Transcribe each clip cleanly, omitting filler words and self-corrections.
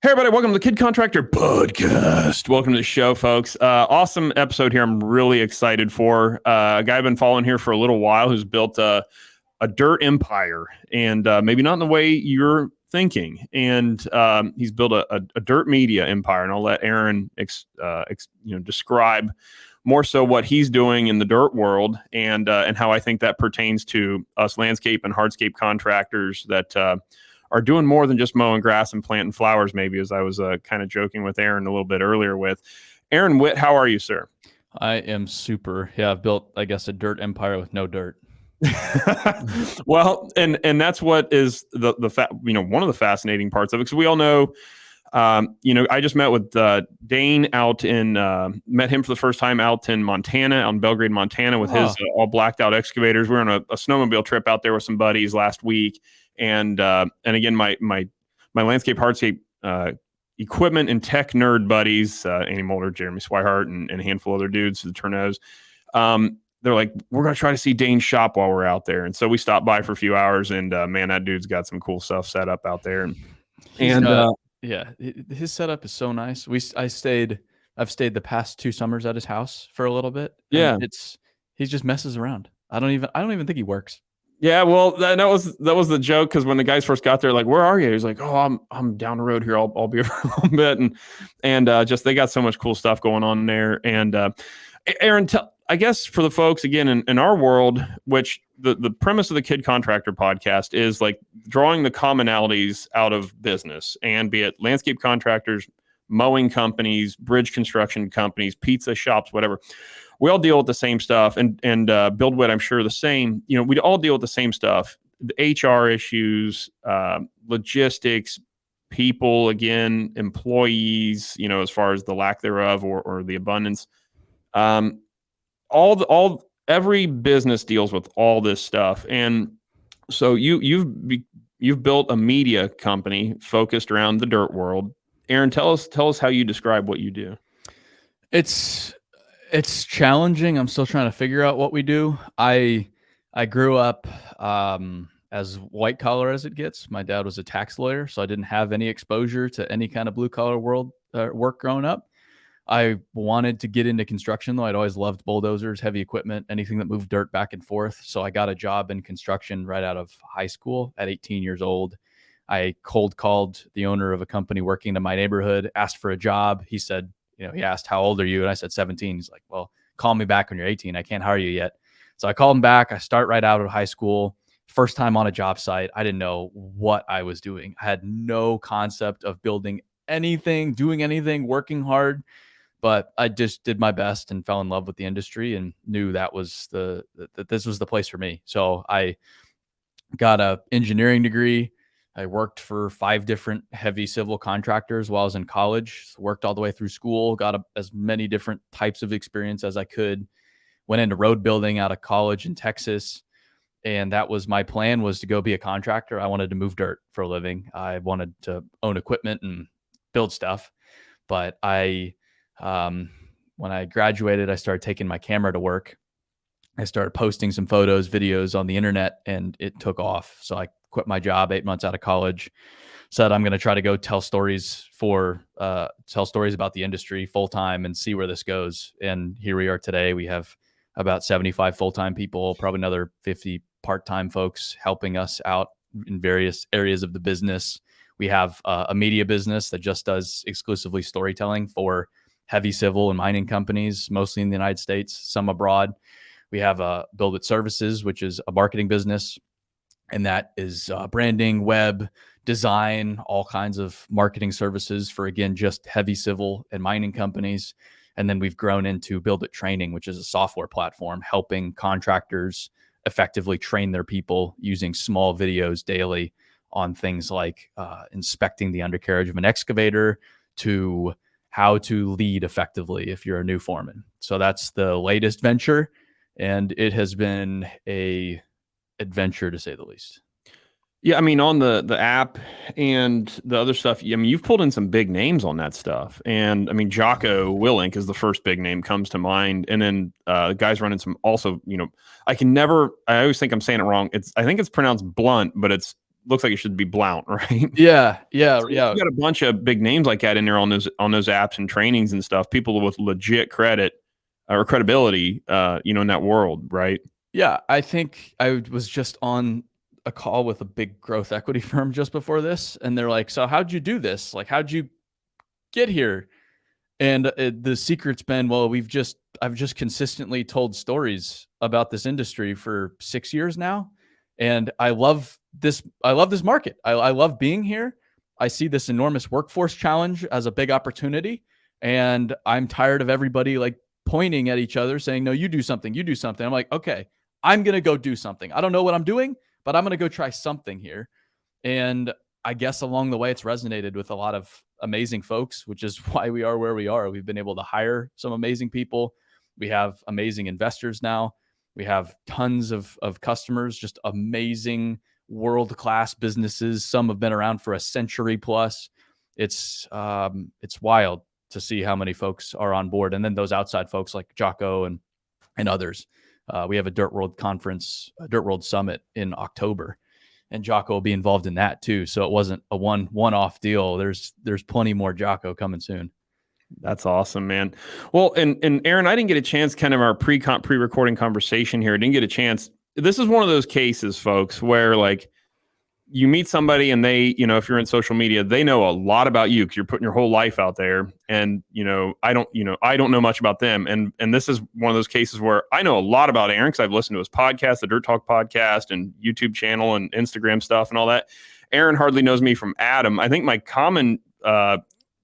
Hey everybody, welcome to the Kid Contractor Podcast. Welcome to the show, folks. Awesome episode here. I'm really excited for a guy I've been following here for a little while who's built a dirt empire, and maybe not in the way you're thinking. And he's built a dirt media empire, and I'll let Aaron describe more so what he's doing in the dirt world and how I think that pertains to us landscape and hardscape contractors that are doing more than just mowing grass and planting flowers, maybe, as I was kind of joking with Aaron a little bit earlier with. Aaron Witt, how are you, sir? I am super. Yeah, I've built, I guess, a dirt empire with no dirt. Well, and that's what is the one of the fascinating parts of it, because we all know, I just met with Dane met him for the first time out in Montana, out in Belgrade, Montana, with his all blacked out excavators. We were on a snowmobile trip out there with some buddies last week. And again, my landscape hardscape equipment and tech nerd buddies, Andy Mulder, Jeremy Swihart, and a handful of other dudes, the Turnos, they're like, we're going to try to see Dane's shop while we're out there. And so we stopped by for a few hours, and man, that dude's got some cool stuff set up out there. Yeah, his setup is so nice. I've stayed the past 2 summers at his house for a little bit. Yeah, he just messes around. I don't even think he works. Yeah, well, that was the joke, because when the guys first got there, like, where are you? He's like, oh, I'm down the road here. I'll be here for a little bit, and just they got so much cool stuff going on there. And Aaron, I guess for the folks again in our world, which the premise of the Kid Contractor podcast is like drawing the commonalities out of business, and be it landscape contractors, mowing companies, bridge construction companies, pizza shops, whatever. We all deal with the same stuff, and Buildwitt, I'm sure, the same. We all deal with the same stuff: the HR issues, logistics, people, again, employees. As far as the lack thereof or the abundance. Every business deals with all this stuff, and so you've built a media company focused around the dirt world. Aaron, tell us how you describe what you do. It's challenging. I'm still trying to figure out what we do. I grew up as white collar as it gets. My dad was a tax lawyer, so I didn't have any exposure to any kind of blue collar world work growing up. I wanted to get into construction, though. I'd always loved bulldozers, heavy equipment, anything that moved dirt back and forth. So I got a job in construction right out of high school at 18 years old. I cold called the owner of a company working in my neighborhood, asked for a job. He said, he asked, how old are you? And I said, 17. He's like, well, call me back when you're 18. I can't hire you yet. So I called him back. I start right out of high school. First time on a job site. I didn't know what I was doing. I had no concept of building anything, doing anything, working hard. But I just did my best and fell in love with the industry and knew that this was the place for me. So I got an engineering degree. I worked for 5 different heavy civil contractors while I was in college, worked all the way through school, got as many different types of experience as I could, went into road building out of college in Texas. And that was my plan, was to go be a contractor. I wanted to move dirt for a living. I wanted to own equipment and build stuff. But when I graduated, I started taking my camera to work. I started posting some photos, videos on the internet, and it took off. So I quit my job 8 months out of college, said I'm going to try to go tell stories about the industry full time and see where this goes. And here we are today. We have about 75 full-time people, probably another 50 part-time folks helping us out in various areas of the business. We have a media business that just does exclusively storytelling for heavy civil and mining companies, mostly in the United States, some abroad. We have Buildwood Services, which is a marketing business, and that is branding, web, design, all kinds of marketing services for, again, just heavy civil and mining companies. And then we've grown into Buildwitt Training, which is a software platform helping contractors effectively train their people using small videos daily on things like inspecting the undercarriage of an excavator to how to lead effectively if you're a new foreman. So that's the latest venture, and it has been a adventure, to say the least. Yeah, I mean, on the app and the other stuff, I mean, you've pulled in some big names on that stuff. And I mean, Jocko Willink is the first big name comes to mind. And then guys running some also, I always think I'm saying it wrong. I think it's pronounced Blunt, but it's looks like it should be Blount, right? Yeah. Yeah. So Yeah. you got a bunch of big names like that in there on those apps and trainings and stuff. People with legit credit or credibility, in that world, right? Yeah. I think I was just on a call with a big growth equity firm just before this, and they're like, "So how'd you do this? Like, how'd you get here?" And the secret's been, well, I've just consistently told stories about this industry for 6 years now, and I love this. I love this market. I love being here. I see this enormous workforce challenge as a big opportunity, and I'm tired of everybody like pointing at each other, saying, "No, you do something. You do something." I'm like, okay, I'm gonna go do something. I don't know what I'm doing, but I'm gonna go try something here. And I guess along the way, it's resonated with a lot of amazing folks, which is why we are where we are. We've been able to hire some amazing people. We have amazing investors now. We have tons of customers, just amazing world-class businesses. Some have been around for a century plus. It's wild to see how many folks are on board. And then those outside folks like Jocko and others. We have a Dirt World conference, a Dirt World Summit in October, and Jocko will be involved in that too. So it wasn't a one-off deal. There's plenty more Jocko coming soon. That's awesome, man. Well, and Aaron, I didn't get a chance, kind of our pre-recording conversation here. I didn't get a chance. This is one of those cases, folks, where like you meet somebody and they, if you're in social media, they know a lot about you because you're putting your whole life out there. And, I don't know much about them. And this is one of those cases where I know a lot about Aaron because I've listened to his podcast, the Dirt Talk podcast, and YouTube channel and Instagram stuff and all that. Aaron hardly knows me from Adam. I think my common, the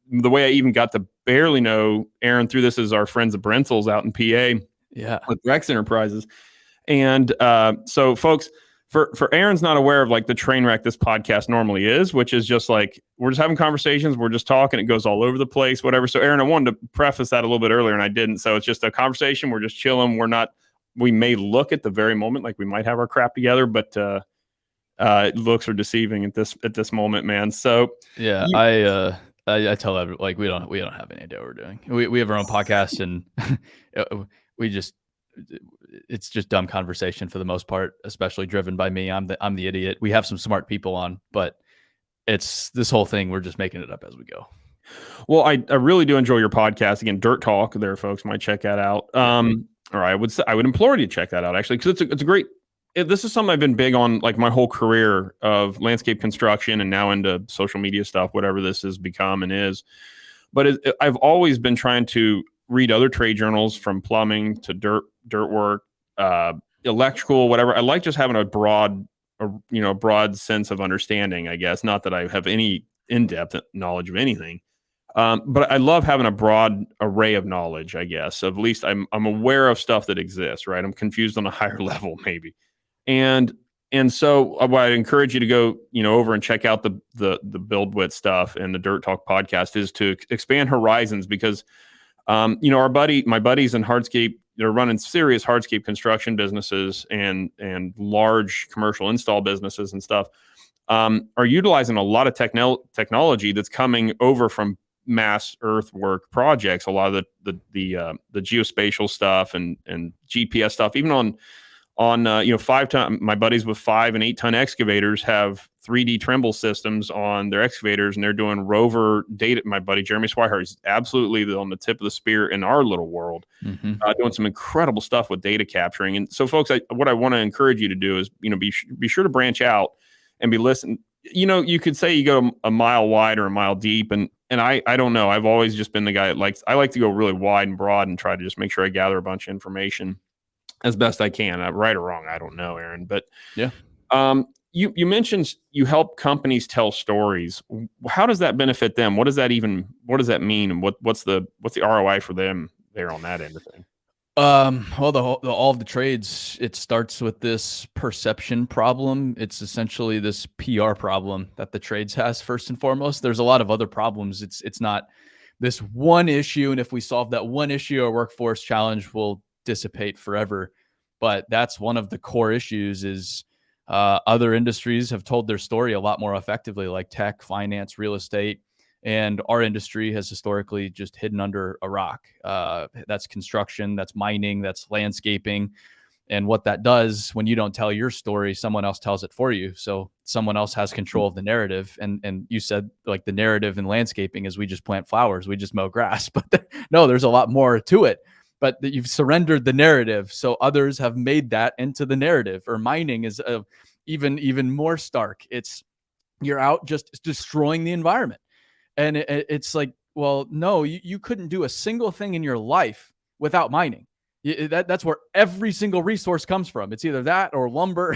way I even got to barely know Aaron through this is our friends at Brentels out in PA. Yeah. With Rex Enterprises. And so folks, for Aaron's not aware of like the train wreck this podcast normally is, which is just like, we're just having conversations. We're just talking. It goes all over the place, whatever. So Aaron, I wanted to preface that a little bit earlier and I didn't. So it's just a conversation. We're just chilling. We may look at the very moment like we might have our crap together, but looks are deceiving at this moment, man. So yeah, I tell everyone, like, we don't have any idea what we're doing. We have our own podcast and it's just dumb conversation for the most part, especially driven by me. I'm the idiot. We have some smart people on, but it's this whole thing. We're just making it up as we go. Well, I really do enjoy your podcast. Again, Dirt Talk there, folks might check that out. Or I would implore you to check that out actually. Cause it's a great, this is something I've been big on like my whole career of landscape construction and now into social media stuff, whatever this has become and is. But I've always been trying to read other trade journals from plumbing to dirt work, electrical, whatever. I like just having a broad sense of understanding, I guess. Not that I have any in-depth knowledge of anything. But I love having a broad array of knowledge, I guess. At least I'm aware of stuff that exists, right? I'm confused on a higher level, maybe. And so what I'd encourage you to go, over and check out the Buildwitt stuff and the Dirt Talk podcast is to expand horizons because, my buddies in hardscape, they're running serious hardscape construction businesses and large commercial install businesses and stuff, are utilizing a lot of technology that's coming over from mass earthwork projects. A lot of the geospatial stuff and GPS stuff, even on 5-ton, my buddies with 5 and 8 ton excavators have 3D Trimble systems on their excavators and they're doing rover data. My buddy Jeremy Swihart is absolutely on the tip of the spear in our little world, doing some incredible stuff with data capturing. And so folks, what I want to encourage you to do is, be sure to branch out and be listening. You could say you go a mile wide or a mile deep and I don't know. I've always just been the guy that I like to go really wide and broad and try to just make sure I gather a bunch of information as best I can. Right or wrong, I don't know, Aaron. But yeah, you mentioned you help companies tell stories. How does that benefit them? What does that mean? And what's the ROI for them there on that end of thing? Well, all of the trades, it starts with this perception problem. It's essentially this PR problem that the trades has first and foremost. There's a lot of other problems. It's not this one issue, and if we solve that one issue, our workforce challenge will dissipate forever. But that's one of the core issues is other industries have told their story a lot more effectively, like tech, finance, real estate. And our industry has historically just hidden under a rock. That's construction, that's mining, that's landscaping. And what that does when you don't tell your story, someone else tells it for you. So someone else has control of the narrative. And you said like the narrative in landscaping is we just plant flowers, we just mow grass. But no, there's a lot more to it. But that you've surrendered the narrative, so others have made that into the narrative. Or mining is even more stark. It's you're out just destroying the environment. And it's like, well, no, you couldn't do a single thing in your life without mining. That's where every single resource comes from. It's either that or lumber,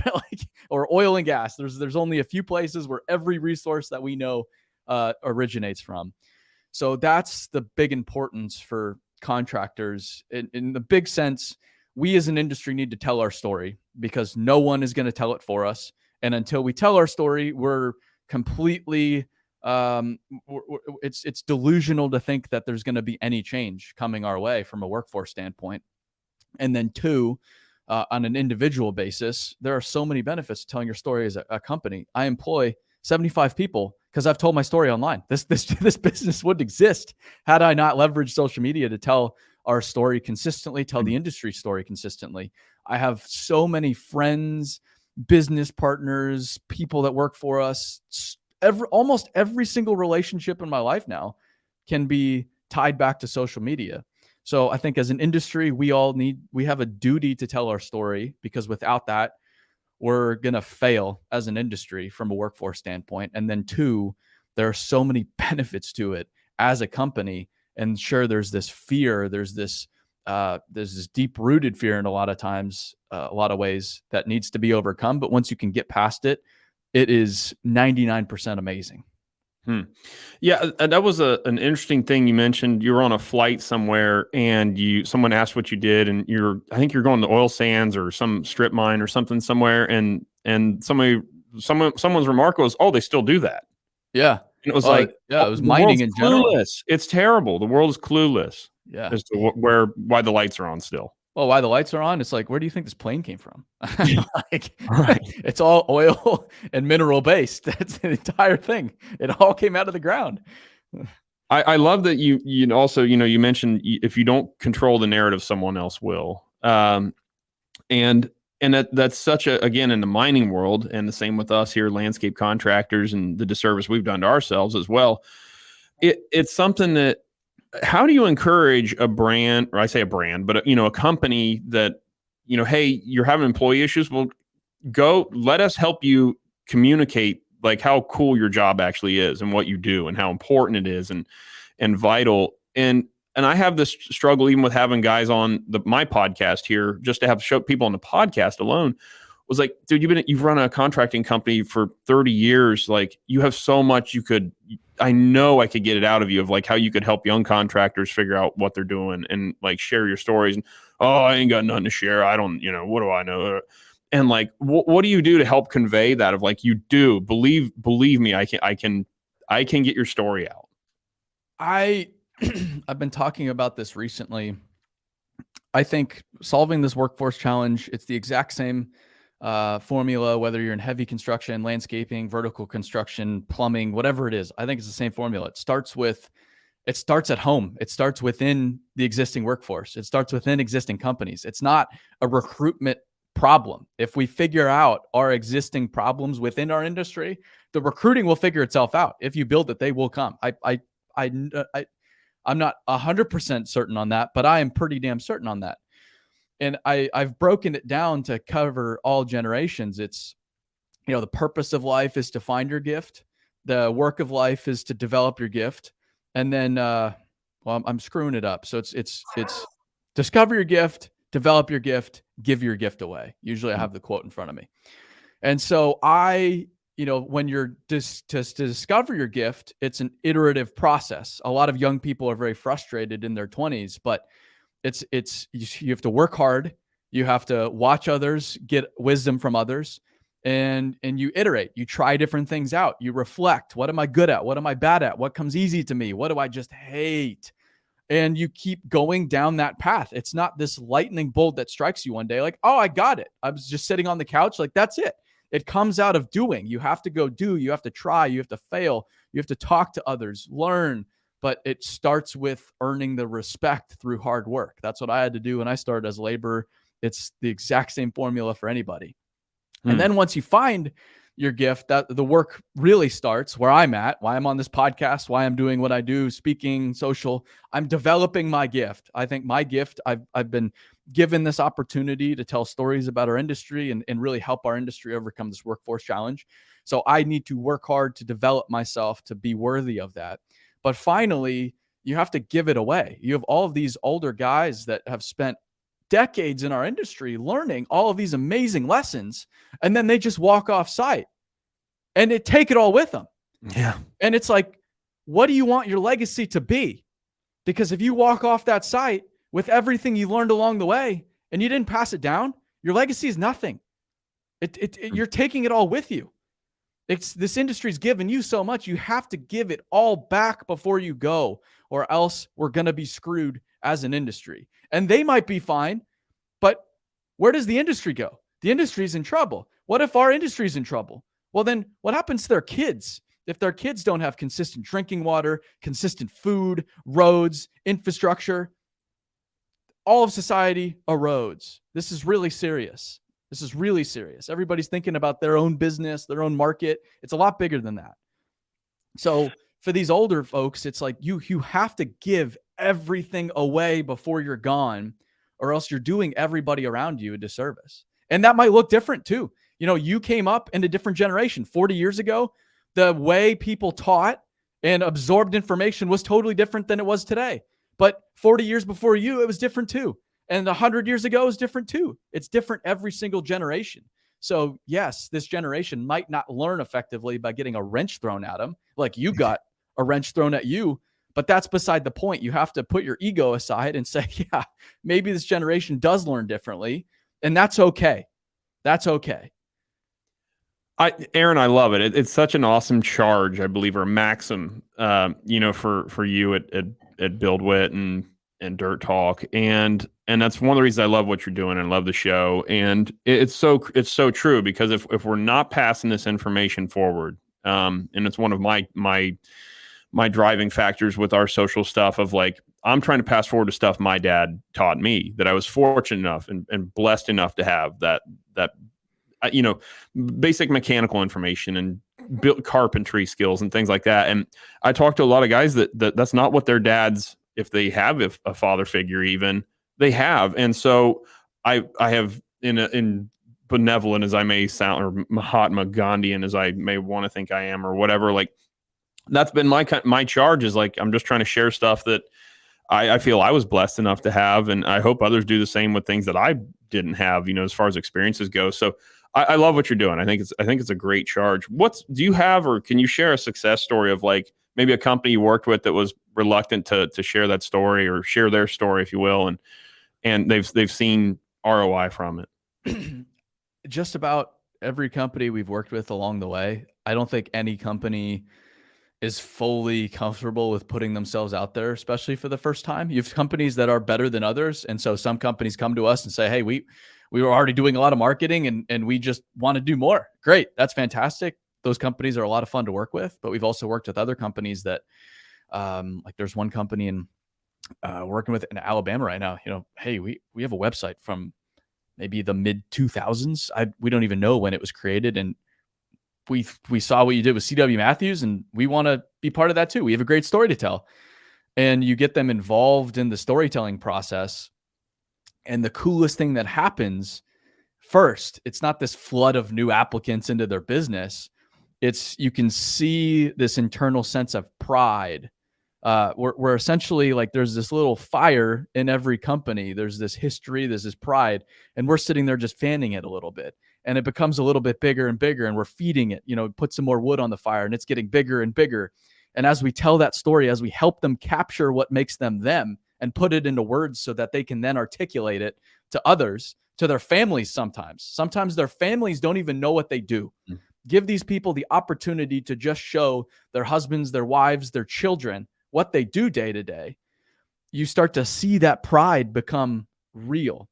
or oil and gas. There's only a few places where every resource that we know originates from. So that's the big importance for contractors. In the big sense, we as an industry need to tell our story, because no one is going to tell it for us. And until we tell our story, we're completely it's delusional to think that there's going to be any change coming our way from a workforce standpoint. And then two, on an individual basis, there are so many benefits to telling your story as a company. I employ 75 people because I've told my story online. This business wouldn't exist had I not leveraged social media to tell our story consistently, tell the industry story consistently. I have so many friends, business partners, people that work for us. Almost every single relationship in my life now can be tied back to social media. So I think as an industry, we have a duty to tell our story, because without that, we're going to fail as an industry from a workforce standpoint. And then two, there are so many benefits to it as a company. And sure, there's this fear, there's this deep rooted fear in a lot of times, a lot of ways that needs to be overcome. But once you can get past it, it is 99% amazing. Yeah, that was an interesting thing you mentioned. You were on a flight somewhere, and someone asked what you did, and I think you're going to oil sands or some strip mine or something somewhere, and someone's remark was, "Oh, they still do that." Yeah, and it was it was mining in general. Clueless. It's terrible. The world is clueless. Yeah, as to why the lights are on still. Well, why the lights are on? It's like, where do you think this plane came from? Right. It's all oil and mineral based. That's the entire thing. It all came out of the ground. I love that you also, you mentioned if you don't control the narrative, someone else will. And that's such again, in the mining world, and the same with us here, landscape contractors, and the disservice we've done to ourselves as well. It's something that, how do you encourage a brand, or I say a brand, but a company that, hey, you're having employee issues. Well, let us help you communicate like how cool your job actually is and what you do and how important it is and vital. And I have this struggle even with having guys on my podcast here, just to have show people on the podcast alone, was like, dude, you've run a contracting company for 30 years. Like, you have so much I know I could get it out of you, of like how you could help young contractors figure out what they're doing and like share your stories. And, oh, I ain't got nothing to share. I don't, what do I know? And like, what do you do to help convey that, of like, you do believe me, I can get your story out. I've been talking about this recently. I think solving this workforce challenge, it's the exact same formula, whether you're in heavy construction, landscaping, vertical construction, plumbing, whatever it is. I think it's the same formula. It starts at home. It starts within the existing workforce. It starts within existing companies. It's not a recruitment problem. If we figure out our existing problems within our industry, the recruiting will figure itself out. If you build it, they will come. I'm not 100% certain on that, but I am pretty damn certain on that. And I've broken it down to cover all generations. It's, the purpose of life is to find your gift. The work of life is to develop your gift. And then, I'm screwing it up. So it's discover your gift, develop your gift, give your gift away. Usually I have the quote in front of me. And so when you're to discover your gift, it's an iterative process. A lot of young people are very frustrated in their 20s, but you have to work hard. You have to watch others, get wisdom from others, and you iterate. You try different things out. You reflect. What am I good at? What am I bad at? What comes easy to me? What do I just hate? And you keep going down that path. It's not this lightning bolt that strikes you one day like, oh, I got it. I was just sitting on the couch. Like, that's it. It comes out of doing. You have to go do. You have to try. You have to fail. You have to talk to others, learn. But it starts with earning the respect through hard work. That's what I had to do when I started as a laborer It's the exact same formula for anybody. Hmm. And then once you find your gift, that the work really starts where I'm at, why I'm on this podcast, why I'm doing what I do, speaking, social. I'm developing my gift. I think my gift, I've been given this opportunity to tell stories about our industry and really help our industry overcome this workforce challenge. So I need to work hard to develop myself to be worthy of that. But finally, you have to give it away. You have all of these older guys that have spent decades in our industry learning all of these amazing lessons, and then they just walk off site and they take it all with them. Yeah. And it's like, what do you want your legacy to be? Because if you walk off that site with everything you learned along the way and you didn't pass it down, your legacy is nothing. You're taking it all with you. This industry's given you so much. You have to give it all back before you go, or else we're going to be screwed as an industry. And they might be fine, but where does the industry go? The industry's in trouble. What if our industry's in trouble? Well, then what happens to their kids? If their kids don't have consistent drinking water, consistent food, roads, infrastructure, all of society erodes. This is really serious. This is really serious. Everybody's thinking about their own business, their own market. It's a lot bigger than that. So for these older folks, it's like you have to give everything away before you're gone, or else you're doing everybody around you a disservice. And that might look different too. You know, you came up in a different generation. 40 years ago, the way people taught and absorbed information was totally different than it was today. But 40 years before you, it was different too. And 100 years ago is different too. It's different every single generation. So yes, this generation might not learn effectively by getting a wrench thrown at them, like you got a wrench thrown at you. But that's beside the point. You have to put your ego aside and say, yeah, maybe this generation does learn differently. And that's okay. That's okay. Aaron, I love it. It's such an awesome charge, I believe, or maxim, for you at Buildwitt and Dirt Talk. And that's one of the reasons I love what you're doing and love the show. And it's so true, because if we're not passing this information forward, and it's one of my driving factors with our social stuff of like, I'm trying to pass forward the stuff my dad taught me, that I was fortunate enough and blessed enough to have, that basic mechanical information and built carpentry skills and things like that. And I talk to a lot of guys that's not what their dads, if they have a father figure, even they have. And so I have, in benevolent as I may sound, or Mahatma Gandhian as I may want to think I am, or whatever, like that's been my charge, is like, I'm just trying to share stuff that I feel I was blessed enough to have. And I hope others do the same with things that I didn't have, as far as experiences go. So I love what you're doing. I think it's a great charge. Do you have, or can you share a success story of like maybe a company you worked with that was reluctant to share that story, or share their story, if you will, and they've seen ROI from it? Just about every company we've worked with along the way. I don't think any company is fully comfortable with putting themselves out there, especially for the first time. You have companies that are better than others. And so some companies come to us and say, hey, we were already doing a lot of marketing and we just want to do more. Great. That's fantastic. Those companies are a lot of fun to work with, but we've also worked with other companies that, like there's one company working with in Alabama right now, hey, we have a website from maybe the mid 2000s. We don't even know when it was created. And we saw what you did with CW Matthews, and we want to be part of that too. We have a great story to tell. And you get them involved in the storytelling process. And the coolest thing that happens, first, it's not this flood of new applicants into their business. You can see this internal sense of pride. We're essentially like, there's this little fire in every company. There's this history, there's this pride, and we're sitting there just fanning it a little bit. And it becomes a little bit bigger and bigger, and we're feeding it, put some more wood on the fire, and it's getting bigger and bigger. And as we tell that story, as we help them capture what makes them them and put it into words so that they can then articulate it to others, to their families sometimes their families don't even know what they do. Give these people the opportunity to just show their husbands, their wives, their children what they do day to day. You start to see that pride become real.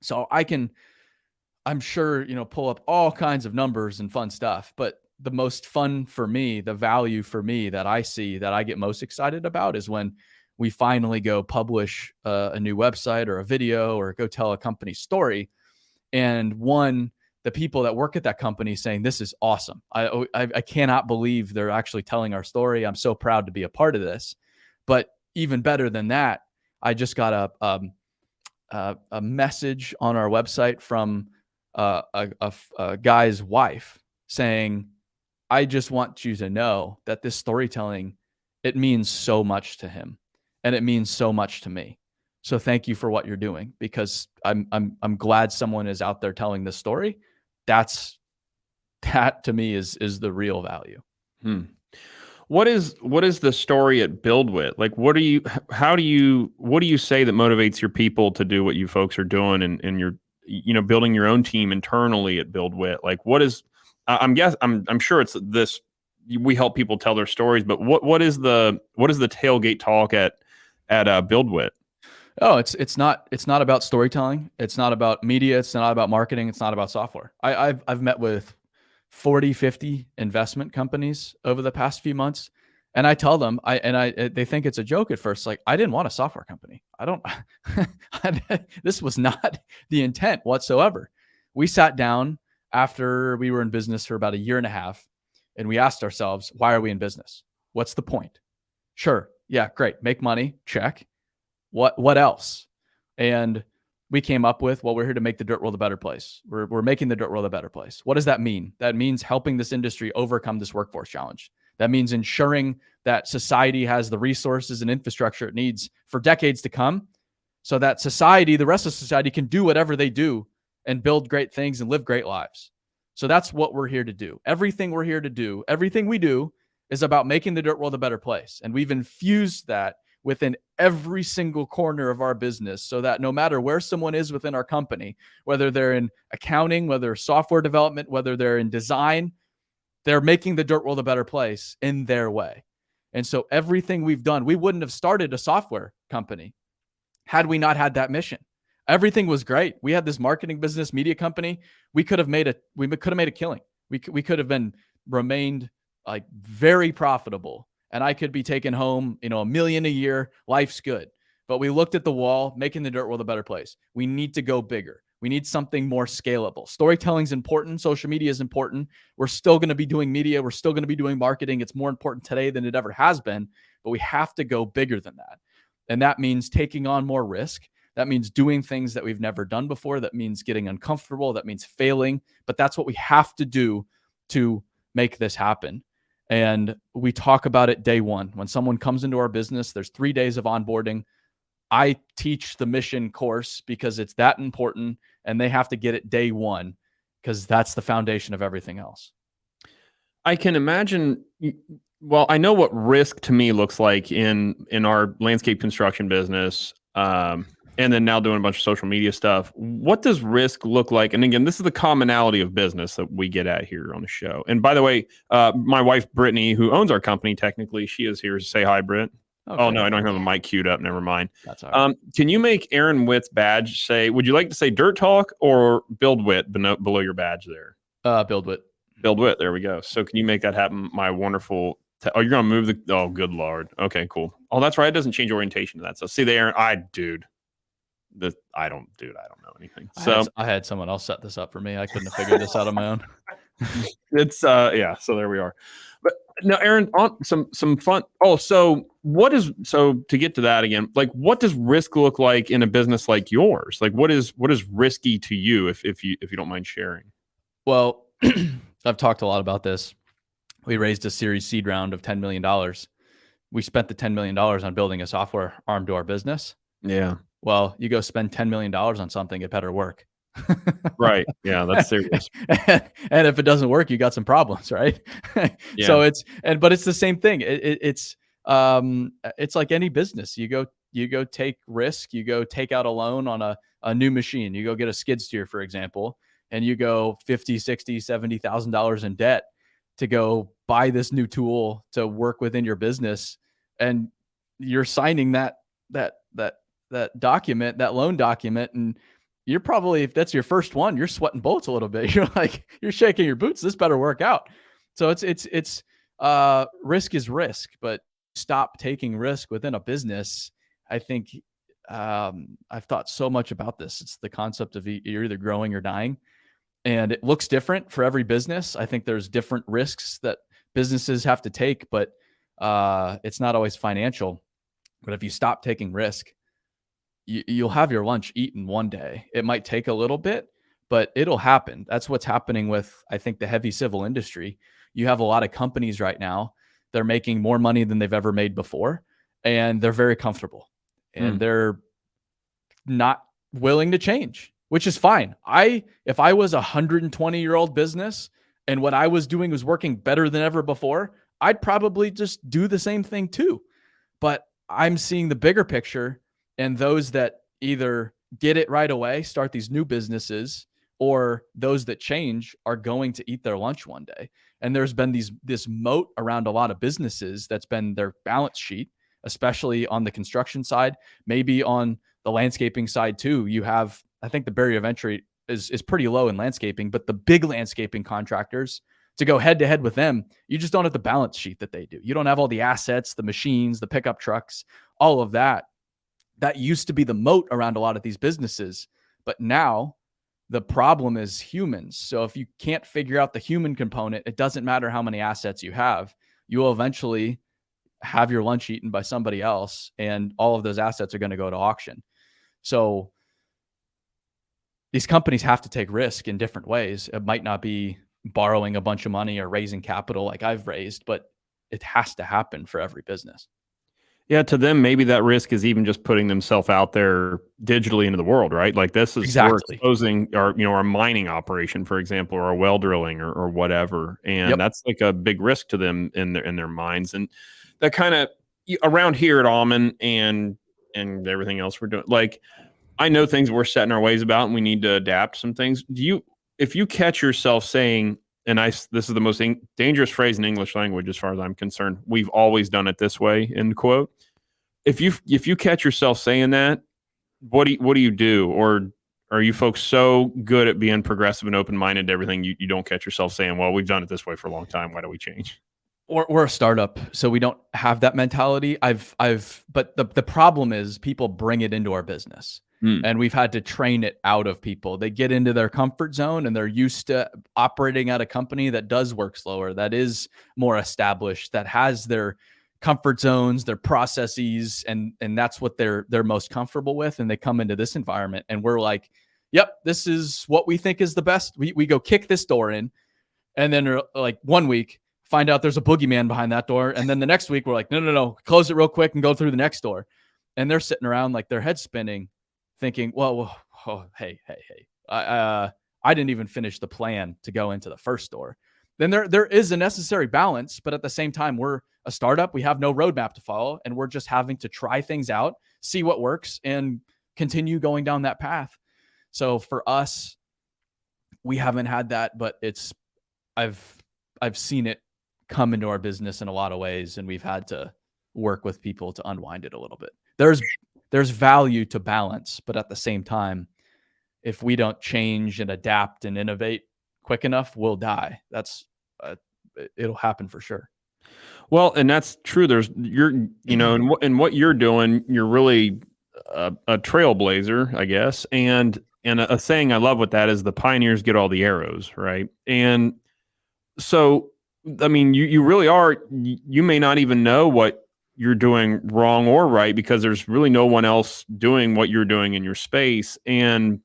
So I'm sure, pull up all kinds of numbers and fun stuff, but the most fun for me, the value for me that I see, that I get most excited about, is when we finally go publish a new website or a video or go tell a company story. And the people that work at that company saying, this is awesome. I cannot believe they're actually telling our story. I'm so proud to be a part of this. But even better than that, I just got a message on our website from a guy's wife saying, I just want you to know that this storytelling, it means so much to him and it means so much to me. So thank you for what you're doing, because I'm glad someone is out there telling this story. That to me is the real value. What is the story at Buildwitt? Like, what do you say that motivates your people to do what you folks are doing, and you're building your own team internally at Buildwitt? Like, I'm sure it's this, we help people tell their stories, but what is the tailgate talk at Buildwitt? Oh, it's not about storytelling. It's not about media. It's not about marketing. It's not about software. I've met with 40, 50 investment companies over the past few months. And I tell them, they think it's a joke at first. Like, I didn't want a software company. This was not the intent whatsoever. We sat down after we were in business for about a year and a half, and we asked ourselves, why are we in business? What's the point? Sure. Yeah, great. Make money. Check. What else? And we came up with, well, we're here to make the dirt world a better place. We're making the dirt world a better place. What does that mean? That means helping this industry overcome this workforce challenge. That means ensuring that society has the resources and infrastructure it needs for decades to come, so that society, the rest of society, can do whatever they do and build great things and live great lives. So that's what we're here to do. Everything we're here to do, everything we do, is about making the dirt world a better place. And we've infused that within every single corner of our business, so that no matter where someone is within our company, whether they're in accounting, whether software development, whether they're in design, they're making the dirt world a better place in their way. And so everything we've done, we wouldn't have started a software company had we not had that mission. Everything was great. We had this marketing business, media company. We could have made a killing. We could have remained like very profitable. And I could be taking home, $1 million a year. Life's good. But we looked at the wall, making the dirt world a better place. We need to go bigger. We need something more scalable. Storytelling's important. Social media is important. We're still going to be doing media. We're still going to be doing marketing. It's more important today than it ever has been. But we have to go bigger than that. And that means taking on more risk. That means doing things that we've never done before. That means getting uncomfortable. That means failing. But that's what we have to do to make this happen. And we talk about it day one. When someone comes into our business, there's 3 days of onboarding. I teach the mission course because it's that important, and they have to get it day one, because that's the foundation of everything else. I can imagine. Well, I know what risk to me looks like in our landscape construction business. And then now doing a bunch of social media stuff. What does risk look like? And again, this is the commonality of business that we get at here on the show. And by the way, my wife, Brittany, who owns our company, technically, she is here to say hi, Britt. Okay. Oh, no, I don't have the mic queued up. Never mind. That's all right. Can you make Aaron Witt's badge say, would you like to say Dirt Talk or Buildwitt below your badge there? Buildwitt. Buildwitt. There we go. So can you make that happen, my wonderful... you're going to move the... Oh, good Lord. Okay, cool. Oh, that's right. It doesn't change orientation to that. So see there, Aaron, I don't know anything. So I had someone else set this up for me. I couldn't have figured this out on my own. It's yeah. So there we are. But now, Aaron, on some fun. Oh, so to get to that again, like, what does risk look like in a business like yours? Like, what is risky to you, if you don't mind sharing? Well, I've talked a lot about this. We raised a Series seed round of $10 million. We spent the $10 million on building a software arm to our business. Yeah. Well, you go spend $10 million on something, it better work. Right. Yeah, that's serious. And if it doesn't work, you got some problems, right? Yeah. So but it's the same thing. It's like any business. You go take risk, you go take out a loan on a new machine. You go get a skid steer, for example, and you go $50,000, $60,000, $70,000 in debt to go buy this new tool to work within your business. And you're signing that document, that loan document, and you're probably, if that's your first one, you're sweating bullets a little bit. You're like, you're shaking your boots. This better work out. So it's risk is risk, but stop taking risk within a business, I think I've thought so much about this. It's the concept of you're either growing or dying, and it looks different for every business. I think there's different risks that businesses have to take, but it's not always financial. But if you stop taking risk, you'll have your lunch eaten one day. It might take a little bit, but it'll happen. That's what's happening with, I think, the heavy civil industry. You have a lot of companies right now. They're making more money than they've ever made before, and they're very comfortable, and they're not willing to change, which is fine. If I was a 120-year-old business and what I was doing was working better than ever before, I'd probably just do the same thing too. But I'm seeing the bigger picture, and those that either get it right away, start these new businesses, or those that change are going to eat their lunch one day. And there's been this moat around a lot of businesses that's been their balance sheet, especially on the construction side, maybe on the landscaping side too. You have, I think the barrier of entry is pretty low in landscaping, but the big landscaping contractors, to go head to head with them, you just don't have the balance sheet that they do. You don't have all the assets, the machines, the pickup trucks, all of that. That used to be the moat around a lot of these businesses. But now the problem is humans. So if you can't figure out the human component, it doesn't matter how many assets you have. You will eventually have your lunch eaten by somebody else, and all of those assets are going to go to auction. So these companies have to take risk in different ways. It might not be borrowing a bunch of money or raising capital like I've raised, but it has to happen for every business. Yeah, to them, maybe that risk is even just putting themselves out there digitally into the world, right? Like this is we're exposing our mining operation, for example, or our well drilling or whatever, and that's like a big risk to them in their minds. And that kind of around here at Almond and everything else we're doing, like I know things we're setting our ways about, and we need to adapt some things. If you catch yourself saying, and this is the most dangerous phrase in English language as far as I'm concerned, we've always done it this way, end quote. If you catch yourself saying that, what do you do? Or are you folks so good at being progressive and open-minded to everything you don't catch yourself saying, well, we've done it this way for a long time, why do we change? We're a startup, so we don't have that mentality. But the problem is people bring it into our business. And we've had to train it out of people. They get into their comfort zone, and they're used to operating at a company that does work slower, that is more established, that has their comfort zones, their processes, and that's what they're most comfortable with. And they come into this environment, and we're like, yep, this is what we think is the best. We go kick this door in, and then like 1 week, find out there's a boogeyman behind that door. And then the next week we're like, no, close it real quick and go through the next door. And they're sitting around like their head's spinning, thinking, hey, I didn't even finish the plan to go into the first door. Then there is a necessary balance, but at the same time, we're a startup. We have no roadmap to follow, and we're just having to try things out, see what works, and continue going down that path. So for us, we haven't had that, but I've seen it come into our business in a lot of ways, and we've had to work with people to unwind it a little bit. There's value to balance, but at the same time, if we don't change and adapt and innovate quick enough, we'll die. It'll happen for sure. Well, and that's true. In what you're doing, you're really a trailblazer, I guess. And a saying I love with that is the pioneers get all the arrows, right? And so, I mean, you really are. You may not even know what you're doing wrong or right, because there's really no one else doing what you're doing in your space. And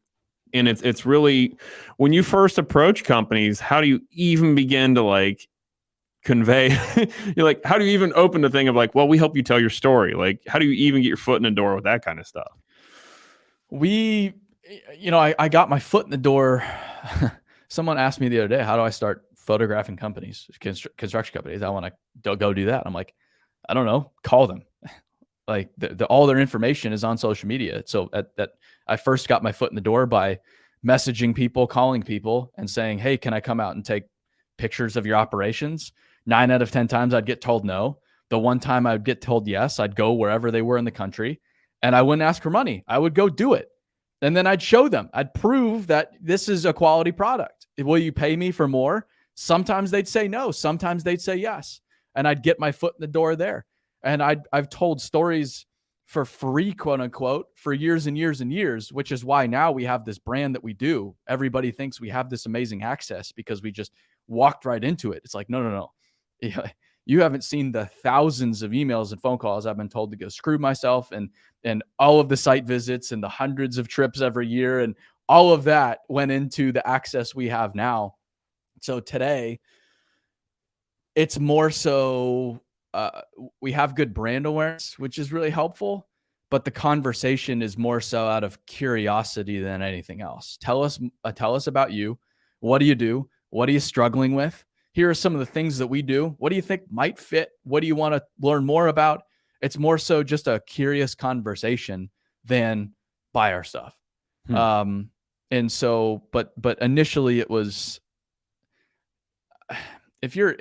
it's really, when you first approach companies, how do you even begin to like convey you're like, how do you even open the thing of like, well, we help you tell your story? Like, how do you even get your foot in the door with that kind of stuff? I got my foot in the door. Someone asked me the other day, how do I start photographing companies, construction companies? I want to go do that. I'm like, I don't know, call them. Like all their information is on social media. So that I first got my foot in the door by messaging people, calling people and saying, hey, can I come out and take pictures of your operations? 9 out of 10 times I'd get told no. The one time I'd get told yes, I'd go wherever they were in the country, and I wouldn't ask for money. I would go do it. And then I'd show them, I'd prove that this is a quality product. Will you pay me for more? Sometimes they'd say no. Sometimes they'd say yes. And I'd get my foot in the door there. And I've told stories for free, quote unquote, for years and years and years, which is why now we have this brand that we do. Everybody thinks we have this amazing access because we just walked right into it. It's like, no, no, no. Yeah, you haven't seen the thousands of emails and phone calls I've been told to go screw myself, and all of the site visits and the hundreds of trips every year. And all of that went into the access we have now. So today, it's more so we have good brand awareness, which is really helpful, but the conversation is more so out of curiosity than anything else. Tell us about you. What do you do? What are you struggling with? Here are some of the things that we do. What do you think might fit? What do you want to learn more about? It's more so just a curious conversation than buy our stuff. And so, but initially it was, if you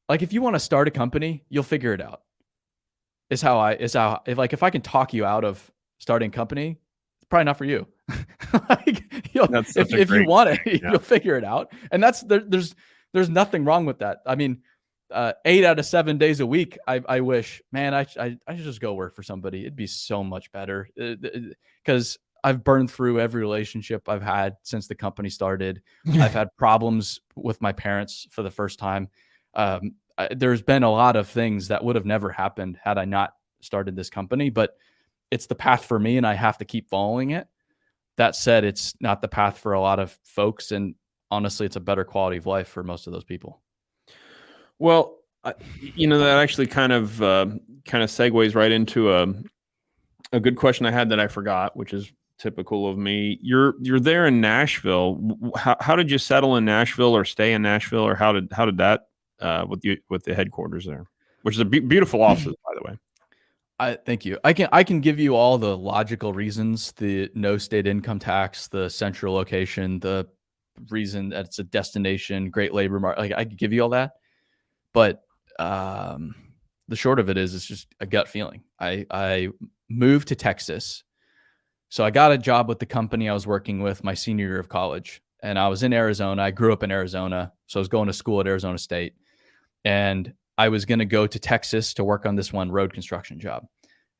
want to start a company, you'll figure it out. If I can talk you out of starting a company, it's probably not for you. If you want it, you'll figure it out. And there's nothing wrong with that. I mean, 8 out of 7 days a week, I wish, man, I should just go work for somebody. It'd be so much better, because I've burned through every relationship I've had since the company started. I've had problems with my parents for the first time. There's been a lot of things that would have never happened had I not started this company, but it's the path for me and I have to keep following it. That said, it's not the path for a lot of folks. And honestly, it's a better quality of life for most of those people. Well, that actually kind of segues right into a good question I had that I forgot, which is typical of me. You're there in Nashville. How did you settle in Nashville or stay in Nashville, or how did that with the headquarters there, which is a beautiful offices, by the way? Thank you. I can give you all the logical reasons: the no state income tax, the central location, the reason that it's a destination, great labor market. Like, I could give you all that, but the short of it is, it's just a gut feeling. I moved to Texas, so I got a job with the company I was working with my senior year of college, and I was in Arizona. I grew up in Arizona, so I was going to school at Arizona State, and I was going to go to Texas to work on this one road construction job.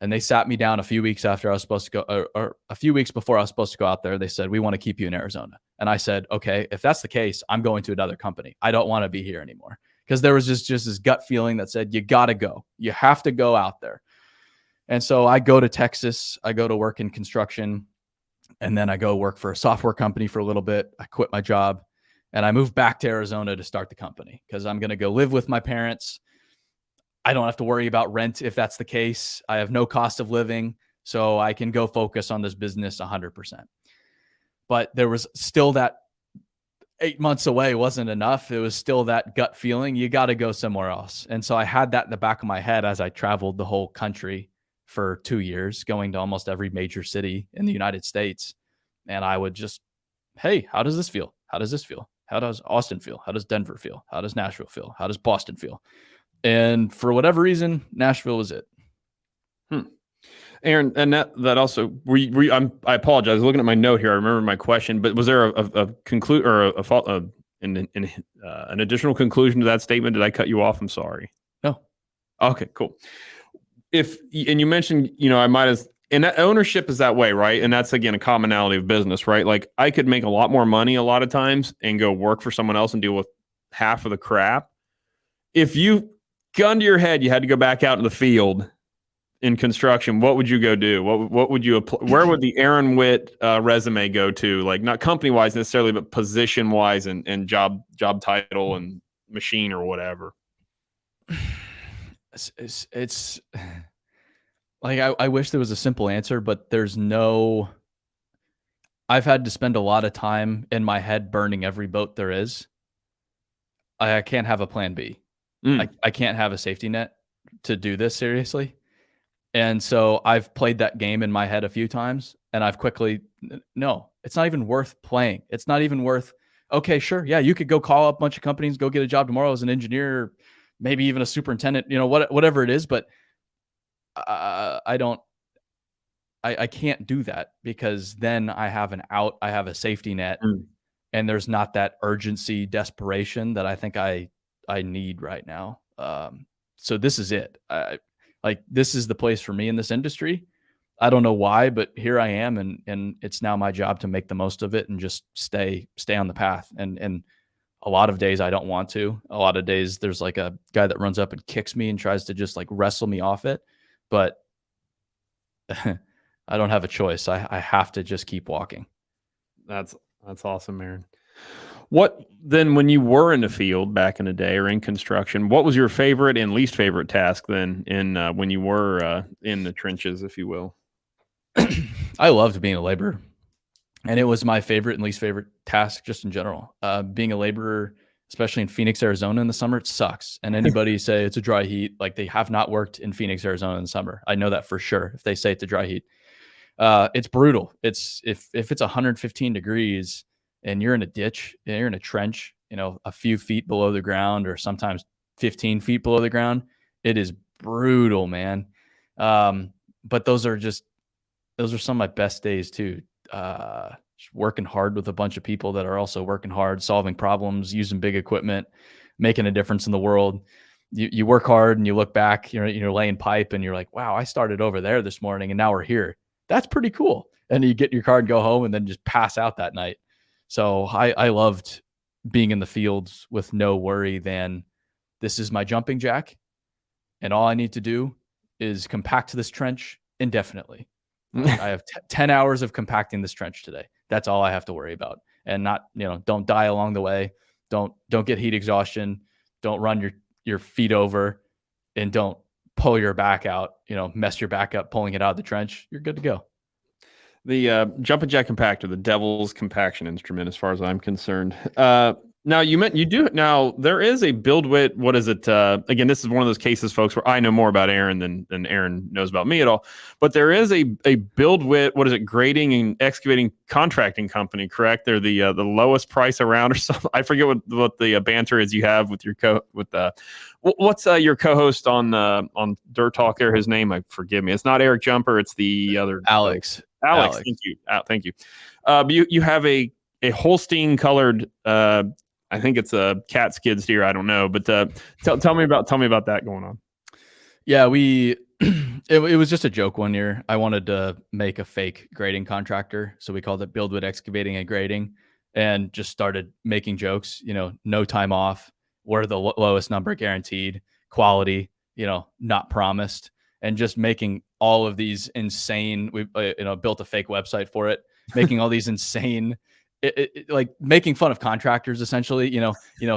And they sat me down a few weeks after I was supposed to go, or a few weeks before I was supposed to go out there. They said, "We want to keep you in Arizona." And I said, "Okay, if that's the case, I'm going to another company. I don't want to be here anymore." Because there was just this gut feeling that said, you got to go. You have to go out there. And so I go to Texas. I go to work in construction. And then I go work for a software company for a little bit. I quit my job. And I moved back to Arizona to start the company because I'm going to go live with my parents. I don't have to worry about rent if that's the case. I have no cost of living, so I can go focus on this business 100%. But there was still that 8 months away wasn't enough. It was still that gut feeling, you got to go somewhere else. And so I had that in the back of my head as I traveled the whole country for 2 years, going to almost every major city in the United States. And I would just, hey, how does this feel? How does this feel? How does Austin feel? How does Denver feel? How does Nashville feel? How does Boston feel? And for whatever reason, Nashville was it. Aaron, and that also, I apologize. I was looking at my note here. I remember my question, but was there a conclude or an additional conclusion to that statement? Did I cut you off? I'm sorry. No. Okay, cool. And you mentioned, I might have, and that ownership is that way, right? And that's, again, a commonality of business, right? Like, I could make a lot more money a lot of times and go work for someone else and deal with half of the crap. If you gun to your head, you had to go back out in the field in construction, what would you go do? What would you apply? Where would the Aaron Witt resume go to? Like, not company wise necessarily, but position wise and job title and machine or whatever. It's like, I wish there was a simple answer, but there's no. I've had to spend a lot of time in my head burning every boat there is. I can't have a plan B. I can't have a safety net to do this seriously. And so I've played that game in my head a few times, and I've quickly, no, it's not even worth playing. It's not even worth, okay, sure. Yeah, you could go call up a bunch of companies, go get a job tomorrow as an engineer, maybe even a superintendent, whatever it is. But I can't do that, because then I have an out, I have a safety net, and there's not that urgency, desperation that I think I need right now. So this is it. Like, this is the place for me in this industry. I don't know why, but here I am, and it's now my job to make the most of it and just stay on the path. And a lot of days I don't want to. A lot of days there's like a guy that runs up and kicks me and tries to just like wrestle me off it. But I don't have a choice. I have to just keep walking. That's awesome, Aaron. What then, when you were in the field back in the day or in construction, what was your favorite and least favorite task then in when you were in the trenches, if you will? I loved being a laborer, and it was my favorite and least favorite task just in general. Being a laborer, especially in Phoenix, Arizona in the summer, it sucks. And anybody say it's a dry heat, like, they have not worked in Phoenix, Arizona in the summer. I know that for sure. If they say it's a dry heat, it's brutal. It's if it's 115 degrees and you're in a ditch and you're in a trench, a few feet below the ground, or sometimes 15 feet below the ground, it is brutal, man. But those are some of my best days too. Just working hard with a bunch of people that are also working hard, solving problems, using big equipment, making a difference in the world. You work hard and you look back, you're laying pipe and you're like, wow, I started over there this morning and now we're here. That's pretty cool. And you get in your car and go home and then just pass out that night. So I loved being in the fields with no worry than, this is my jumping jack, and all I need to do is compact this trench indefinitely. I have 10 hours of compacting this trench today. That's all I have to worry about. And not, don't die along the way. Don't get heat exhaustion. Don't run your feet over, and don't pull your back out, mess your back up pulling it out of the trench. You're good to go. The jumping jack compactor, the devil's compaction instrument, as far as I'm concerned. Now there is a Buildwitt. What is it? Again, this is one of those cases, folks, where I know more about Aaron than Aaron knows about me at all. But there is a Buildwitt. What is it? Grading and excavating contracting company, correct? They're the lowest price around, or something. I forget what the banter is you have with your what's your co-host on Dirt Talk there? His name, forgive me. It's not Eric Jumper. It's the other Alex. Alex. Thank you. Thank you. You have a Holstein colored. I think it's a cat skid steer. I don't know, but tell me about that going on. Yeah, it was just a joke one year. I wanted to make a fake grading contractor, so we called it Buildwood Excavating and Grading, and just started making jokes. No time off. We're the lowest number guaranteed. Quality, not promised, and just making all of these insane. We built a fake website for it, making all these insane. Like making fun of contractors, essentially,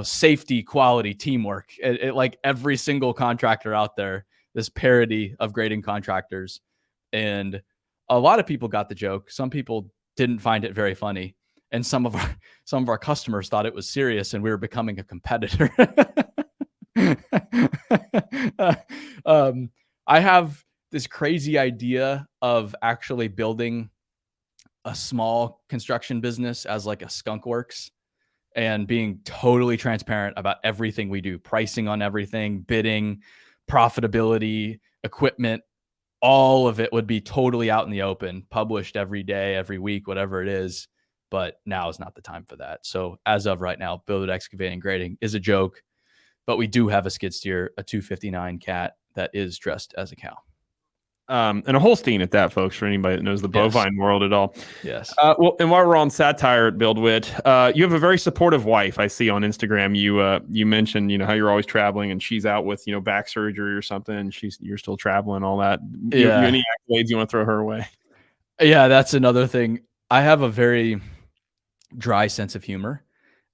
safety, quality, teamwork. Like every single contractor out there, this parody of grading contractors. And a lot of people got the joke. Some people didn't find it very funny. And some of our customers thought it was serious and we were becoming a competitor. I have this crazy idea of actually building a small construction business as like a skunk works, and being totally transparent about everything we do, pricing on everything, bidding, profitability, equipment, all of it would be totally out in the open, published every day, every week, whatever it is. But now is not the time for that. So as of right now, Buildwood Excavating Grading is a joke, but we do have a skid steer, a 259 cat that is dressed as a cow. And a Holstein at that, folks, for anybody that knows the bovine world at all. Yes. Well, and while we're on satire at Buildwitt, you have a very supportive wife. I see on Instagram. You mentioned, how you're always traveling, and she's out with, back surgery or something, and you're still traveling, all that. Yeah. Any accolades you want to throw her away? Yeah, that's another thing. I have a very dry sense of humor,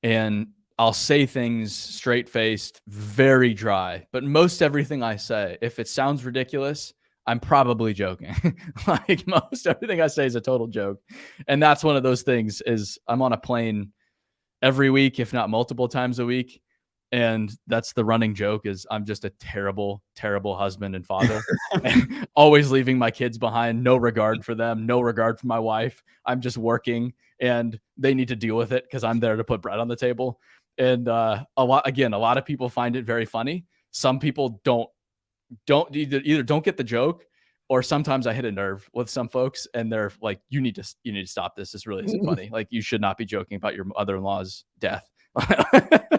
and I'll say things straight-faced, very dry. But most everything I say, if it sounds ridiculous, I'm probably joking. Like, most everything I say is a total joke. And that's one of those things. Is I'm on a plane every week, if not multiple times a week. And that's the running joke, is I'm just a terrible, terrible husband and father. And always leaving my kids behind, no regard for them, no regard for my wife. I'm just working, and they need to deal with it because I'm there to put bread on the table. And a lot of people find it very funny. Some people don't either don't get the joke, or sometimes I hit a nerve with some folks and they're like, you need to stop this. This really isn't funny. Like, you should not be joking about your mother-in-law's death.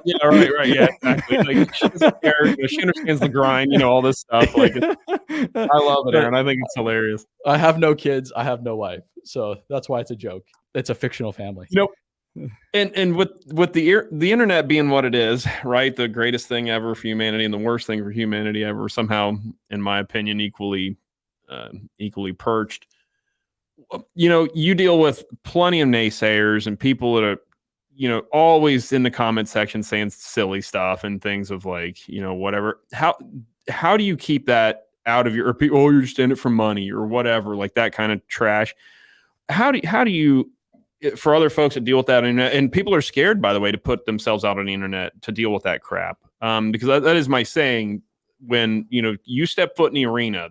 Yeah, right, yeah, exactly. Like, she doesn't care, she understands the grind, all this stuff, like, I love it, But Aaron, I think it's hilarious. I have no kids, I have no wife, so that's why it's a joke. It's a fictional family. You know, and with the internet being what it is, right? The greatest thing ever for humanity and the worst thing for humanity ever, somehow, in my opinion, equally perched. You deal with plenty of naysayers and people that are, always in the comment section saying silly stuff and things of like, whatever. How do you keep that out of your, or people, oh, you're just in it for money or whatever, like that kind of trash? How do you, for other folks that deal with that, and people are scared, by the way, to put themselves out on the internet to deal with that crap, because that is my saying. When you step foot in the arena,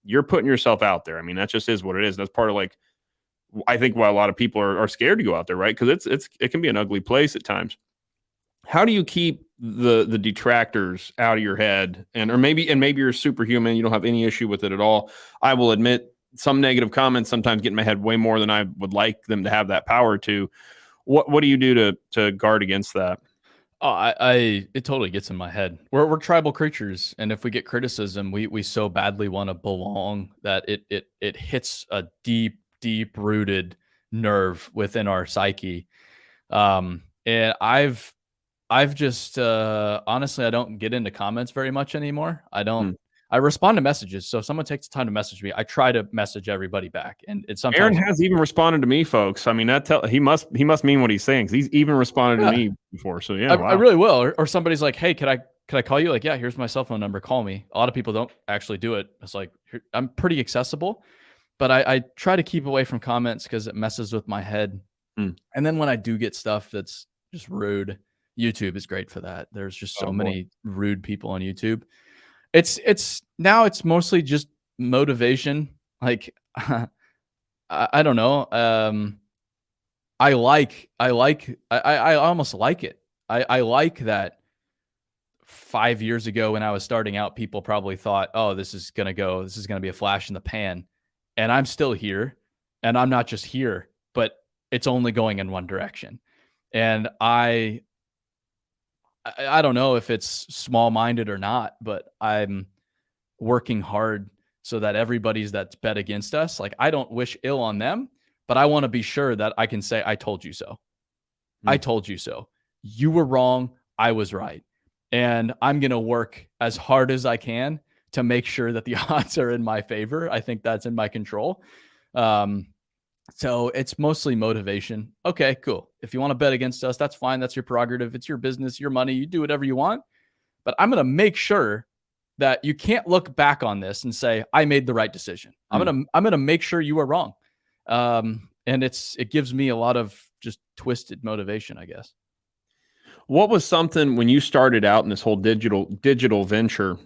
you're putting yourself out there. I mean, that just is what it is. That's part of, like, I think why a lot of people are scared to go out there, right? Because it can be an ugly place at times. How do you keep the detractors out of your head, or maybe you're superhuman, you don't have any issue with it at all? I will admit, some negative comments sometimes get in my head way more than I would like them to have that power to. What do you do to guard against that? Oh, it totally gets in my head. We're tribal creatures, and if we get criticism, we so badly want to belong that it hits a deep rooted nerve within our psyche. And I've just honestly, I don't get into comments very much anymore. I don't. Hmm. I respond to messages. So if someone takes the time to message me, I try to message everybody back. And it's Aaron sometimes, has even responded to me, folks. I mean, he must mean what he's saying. 'Cause he's even responded to yeah, me before. So yeah, I wow. really will. Or somebody's like, "Hey, could I call you?" Like, yeah, here's my cell phone number. Call me. A lot of people don't actually do it. It's like, I'm pretty accessible, but I try to keep away from comments because it messes with my head. Hmm. And then when I do get stuff that's just rude, YouTube is great for that. There's just so Oh boy. many rude people on YouTube. It's now it's mostly just motivation. Like, I don't know. I almost like it. I like that 5 years ago when I was starting out, people probably thought, "Oh, this is gonna be a flash in the pan," and I'm still here, and I'm not just here, but it's only going in one direction. And I don't know if it's small-minded or not, but I'm working hard so that everybody's that's bet against us, like, I don't wish ill on them, but I wanna be sure that I can say, "I told you so. I Hmm. told you so. You were wrong, I was right." And I'm gonna work as hard as I can to make sure that the odds are in my favor. I think that's in my control. Um, so it's mostly motivation. Okay, cool. If you wanna bet against us, that's fine, that's your prerogative, it's your business, your money, you do whatever you want, but I'm gonna make sure that you can't look back on this and say, "I made the right decision." Hmm. I'm gonna make sure you were wrong. And it gives me a lot of just twisted motivation, I guess. What was something when you started out in this whole digital venture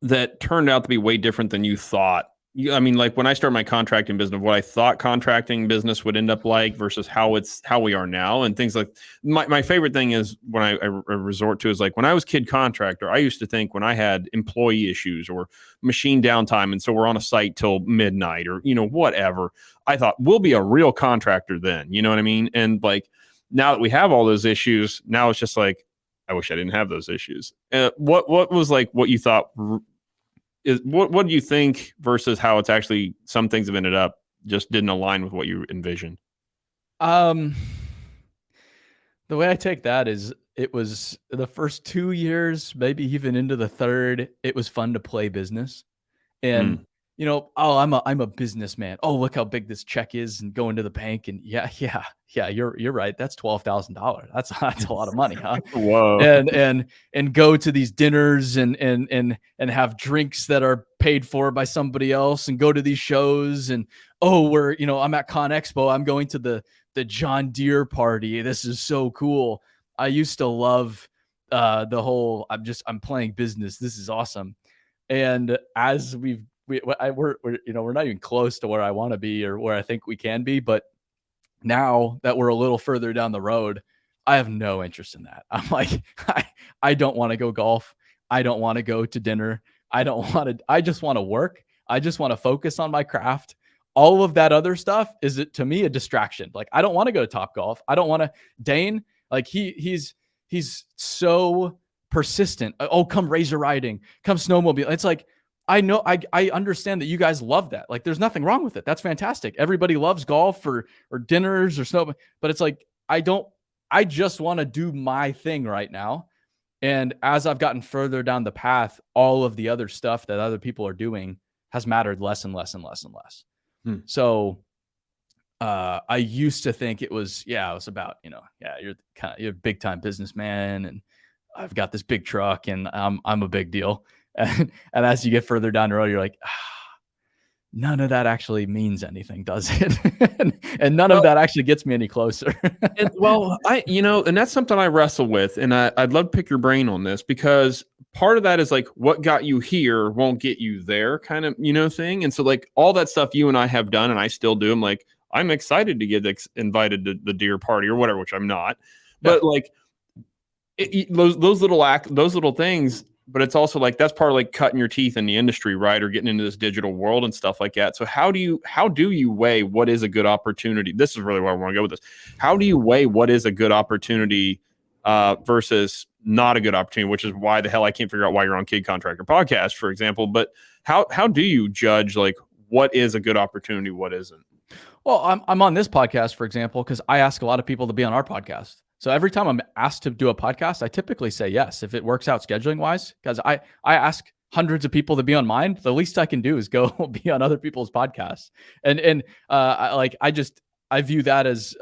that turned out to be way different than you thought? I mean, like when I started my contracting business, what I thought contracting business would end up like versus how we are now, and things like my favorite thing is when I resort to is like when I was kid contractor, I used to think when I had employee issues or machine downtime, and so we're on a site till midnight or whatever, I thought we'll be a real contractor then. You know what I mean? And like now that we have all those issues, now it's just like I wish I didn't have those issues. What was like what you thought is what do you think versus how it's actually some things have ended up just didn't align with what you envisioned? Um, the way I take that is it was the first 2 years, maybe even into the 3rd, it was fun to play business. And, Mm. "Oh, I'm a businessman. Oh, look how big this check is," and go into the bank and yeah, you're right. That's $12,000. That's a lot of money, huh? Whoa. And go to these dinners and have drinks that are paid for by somebody else and go to these shows and, "Oh, I'm at Con Expo. I'm going to the John Deere party. This is so cool." I used to love the whole I'm playing business. This is awesome. And as we're not even close to where I want to be or where I think we can be, but now that we're a little further down the road, I have no interest in that. I'm like, I don't want to go golf. I don't want to go to dinner. I just want to work. I just want to focus on my craft. All of that other stuff is, to me, a distraction. Like, I don't want to go to Top Golf. I don't want to, Dane, Like he's so persistent. Oh, come razor riding, come snowmobile. It's like, I know, I understand that you guys love that. Like, there's nothing wrong with it. That's fantastic. Everybody loves golf or dinners or snow, but it's like, I just want to do my thing right now. And as I've gotten further down the path, all of the other stuff that other people are doing has mattered less and less and less and less. So I used to think it was about, you're a big time businessman and I've got this big truck and I'm a big deal. And as you get further down the road, you're like, none of that actually means anything, does it? and none of that actually gets me any closer. And that's something I wrestle with. And I'd love to pick your brain on this, because part of that is like, what got you here won't get you there kind of, thing. And so like all that stuff you and I have done, and I still do, I'm excited to get invited to the deer party or whatever, which I'm not, but like those little things. But it's also like, that's part of like cutting your teeth in the industry, right? Or getting into this digital world and stuff like that. So how do you weigh what is a good opportunity? This is really where I want to go with this. How do you weigh what is a good opportunity versus not a good opportunity, which is why the hell I can't figure out why you're on Kid Contractor podcast, for example. But how do you judge like what is a good opportunity, what isn't? Well, I'm on this podcast, for example, because I ask a lot of people to be on our podcast. So every time I'm asked to do a podcast, I typically say yes, if it works out scheduling wise, because I ask hundreds of people to be on mine. The least I can do is go be on other people's podcasts. I view that as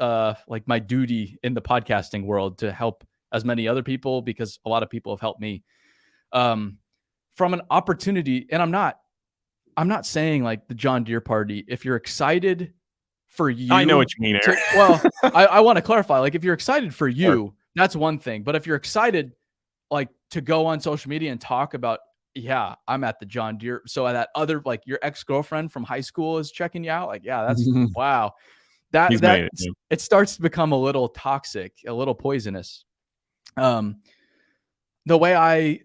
like my duty in the podcasting world to help as many other people, because a lot of people have helped me from an opportunity. And I'm not saying like the John Deere party, if you're excited for you, I know what you mean, Aaron. I want to clarify, like, if you're excited for you, sure, that's one thing. But if you're excited, like, to go on social media and talk about, yeah, I'm at the John Deere, so that other, like, your ex-girlfriend from high school is checking you out, like, yeah, that's wow. It starts to become a little toxic, a little poisonous. The way I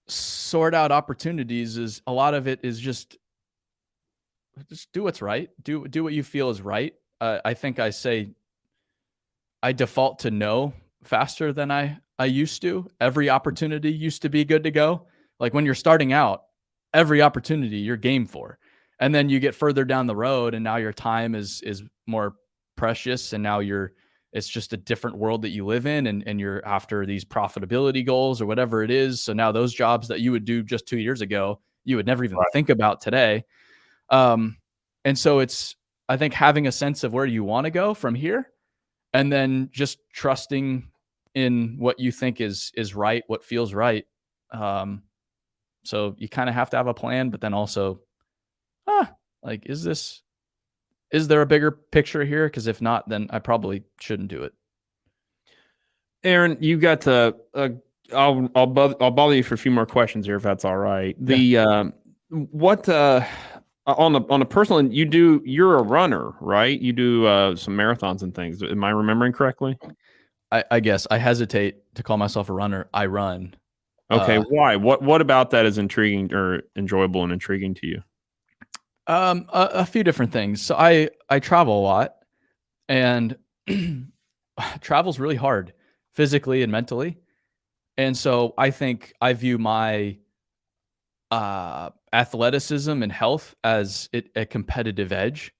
sort out opportunities is a lot of it is just do what's right. Do what you feel is right. I think I default to no faster than I used to. Every opportunity used to be good to go. Like when you're starting out, every opportunity you're game for. And then you get further down the road and now your time is more precious. And now it's just a different world that you live in, and you're after these profitability goals or whatever it is. So now those jobs that you would do just 2 years ago, you would never even think about today. And so I think having a sense of where you want to go from here, and then just trusting in what you think is right, what feels right. So you kind of have to have a plan, but then also, like, is there a bigger picture here? Because if not, then I probably shouldn't do it. Aaron, you got to, I'll bother you for a few more questions here, if that's all right. On a personal, you're a runner, right? You do some marathons and things. Am I remembering correctly? I guess I hesitate to call myself a runner. I run. Okay. Why? What about that is intriguing or enjoyable and intriguing to you? A few different things. So I travel a lot, and travel's really hard physically and mentally. And so I think I view my athleticism and health as a competitive edge.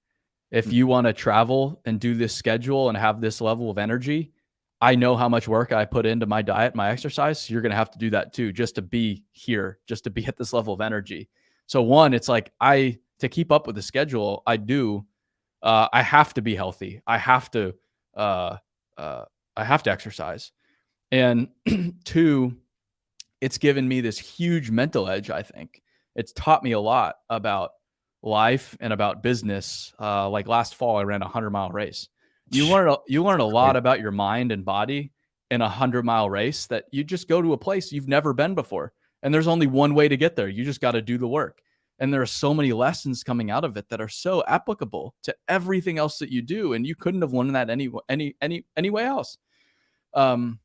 If you want to travel and do this schedule and have this level of energy, I know how much work I put into my diet, my exercise. So you're going to have to do that too, just to be here, just to be at this level of energy. So one, it's like to keep up with the schedule, I have to be healthy. I have to exercise. And two, it's given me this huge mental edge. I think it's taught me a lot about life and about business. Like last fall, I ran a 100-mile race. You learn a lot about your mind and body in a 100-mile race, that you just go to a place you've never been before. And there's only one way to get there. You just got to do the work. And there are so many lessons coming out of it that are so applicable to everything else that you do. And you couldn't have learned that any way else. And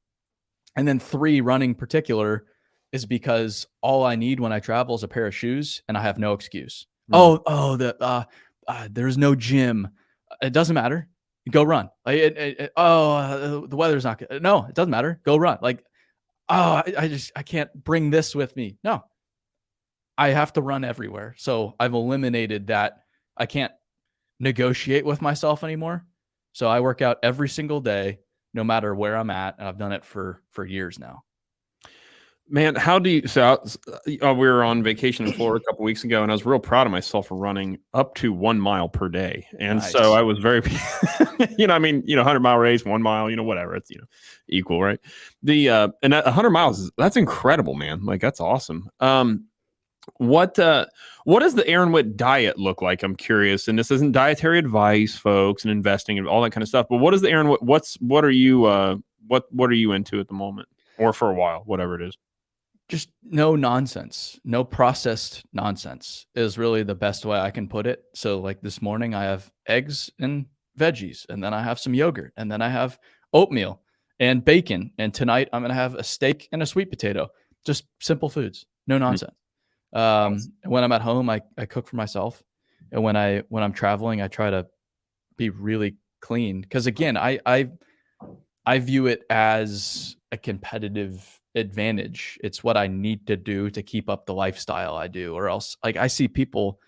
then three, running particular is because all I need when I travel is a pair of shoes, and I have no excuse. There's no gym. It doesn't matter. Go run. The weather's not good. No, it doesn't matter. Go run. Like, oh, I can't bring this with me. No, I have to run everywhere. So I've eliminated that. I can't negotiate with myself anymore. So I work out every single day, no matter where I'm at. And I've done it for years now. Man, how do you? So we were on vacation in Florida a couple weeks ago, and I was real proud of myself for running up to 1 mile per day. And Nice. so I was very, 100-mile race, 1 mile, whatever, it's equal, right? And that 100 miles that's incredible, man. Like that's awesome. What does the Aaron Witt diet look like? I'm curious, and this isn't dietary advice, folks, and investing and all that kind of stuff. But what is the Aaron Witt? What are you into at the moment, or for a while, whatever it is? Just no nonsense, no processed nonsense is really the best way I can put it. So like this morning I have eggs and veggies, and then I have some yogurt, and then I have oatmeal and bacon. And tonight I'm going to have a steak and a sweet potato, just simple foods, no nonsense. When I'm at home, I cook for myself. And when I'm traveling, I try to be really clean. Cause again, I view it as a competitive advantage. It's what I need to do to keep up the lifestyle I do, or else like I see people,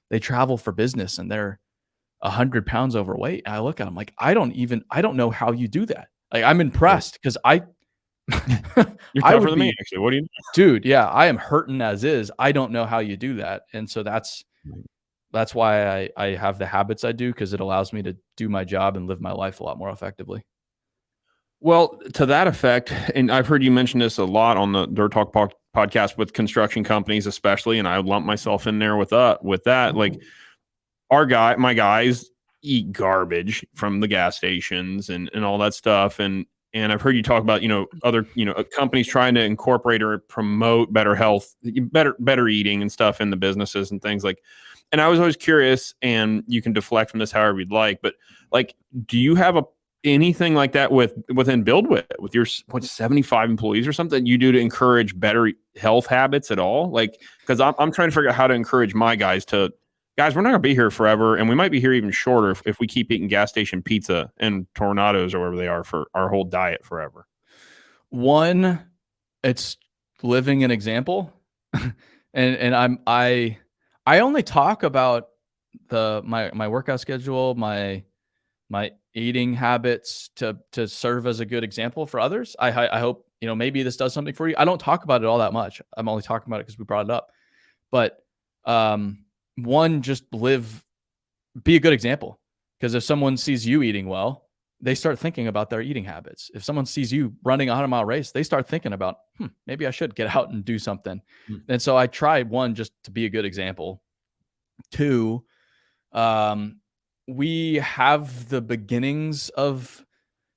they travel for business and they're 100 pounds overweight. And I look at them like, I don't know how you do that. Like I'm impressed because You're tougher than me, actually. What do you, dude? Yeah, I am hurting as is. I don't know how you do that. And so that's why I have the habits I do, because it allows me to do my job and live my life a lot more effectively. Well, to that effect, and I've heard you mention this a lot on the Dirt Talk podcast with construction companies, especially, and I lump myself in there with that. Like my guys eat garbage from the gas stations and all that stuff. And I've heard you talk about, other, companies trying to incorporate or promote better health, better eating and stuff in the businesses and things like. And I was always curious, and you can deflect from this however you'd like, but like, do you have anything like that within Buildwitt with your 75 employees or something you do to encourage better health habits at all? Like, because I'm trying to figure out how to encourage my guys, we're not going to be here forever, and we might be here even shorter if we keep eating gas station pizza and Tornados or wherever they are for our whole diet forever. One, it's living an example. and I only talk about my workout schedule, my eating habits to serve as a good example for others. I hope, maybe this does something for you. I don't talk about it all that much. I'm only talking about it because we brought it up. But one, just be a good example. Because if someone sees you eating well, they start thinking about their eating habits. If someone sees you running a 100-mile race, they start thinking about, maybe I should get out and do something. And so I try, one, just to be a good example. Two, we have the beginnings of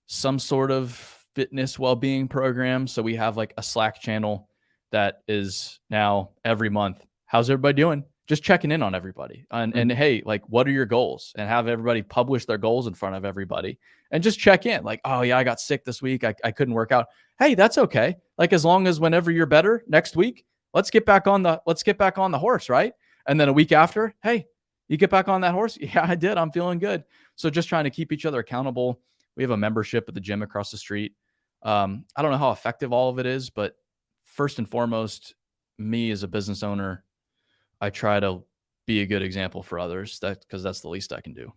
some sort of fitness well-being program. So we have like a Slack channel that is now every month. How's everybody doing? Just checking in on everybody. And hey, like, what are your goals? And have everybody publish their goals in front of everybody and just check in. Like, oh yeah, I got sick this week. I couldn't work out. Hey, that's okay. Like, as long as whenever you're better next week, let's get back on the horse. Right. And then a week after, hey, you get back on that horse? Yeah, I did. I'm feeling good. So just trying to keep each other accountable. We have a membership at the gym across the street. I don't know how effective all of it is, but first and foremost, me as a business owner, I try to be a good example for others, because that's the least I can do.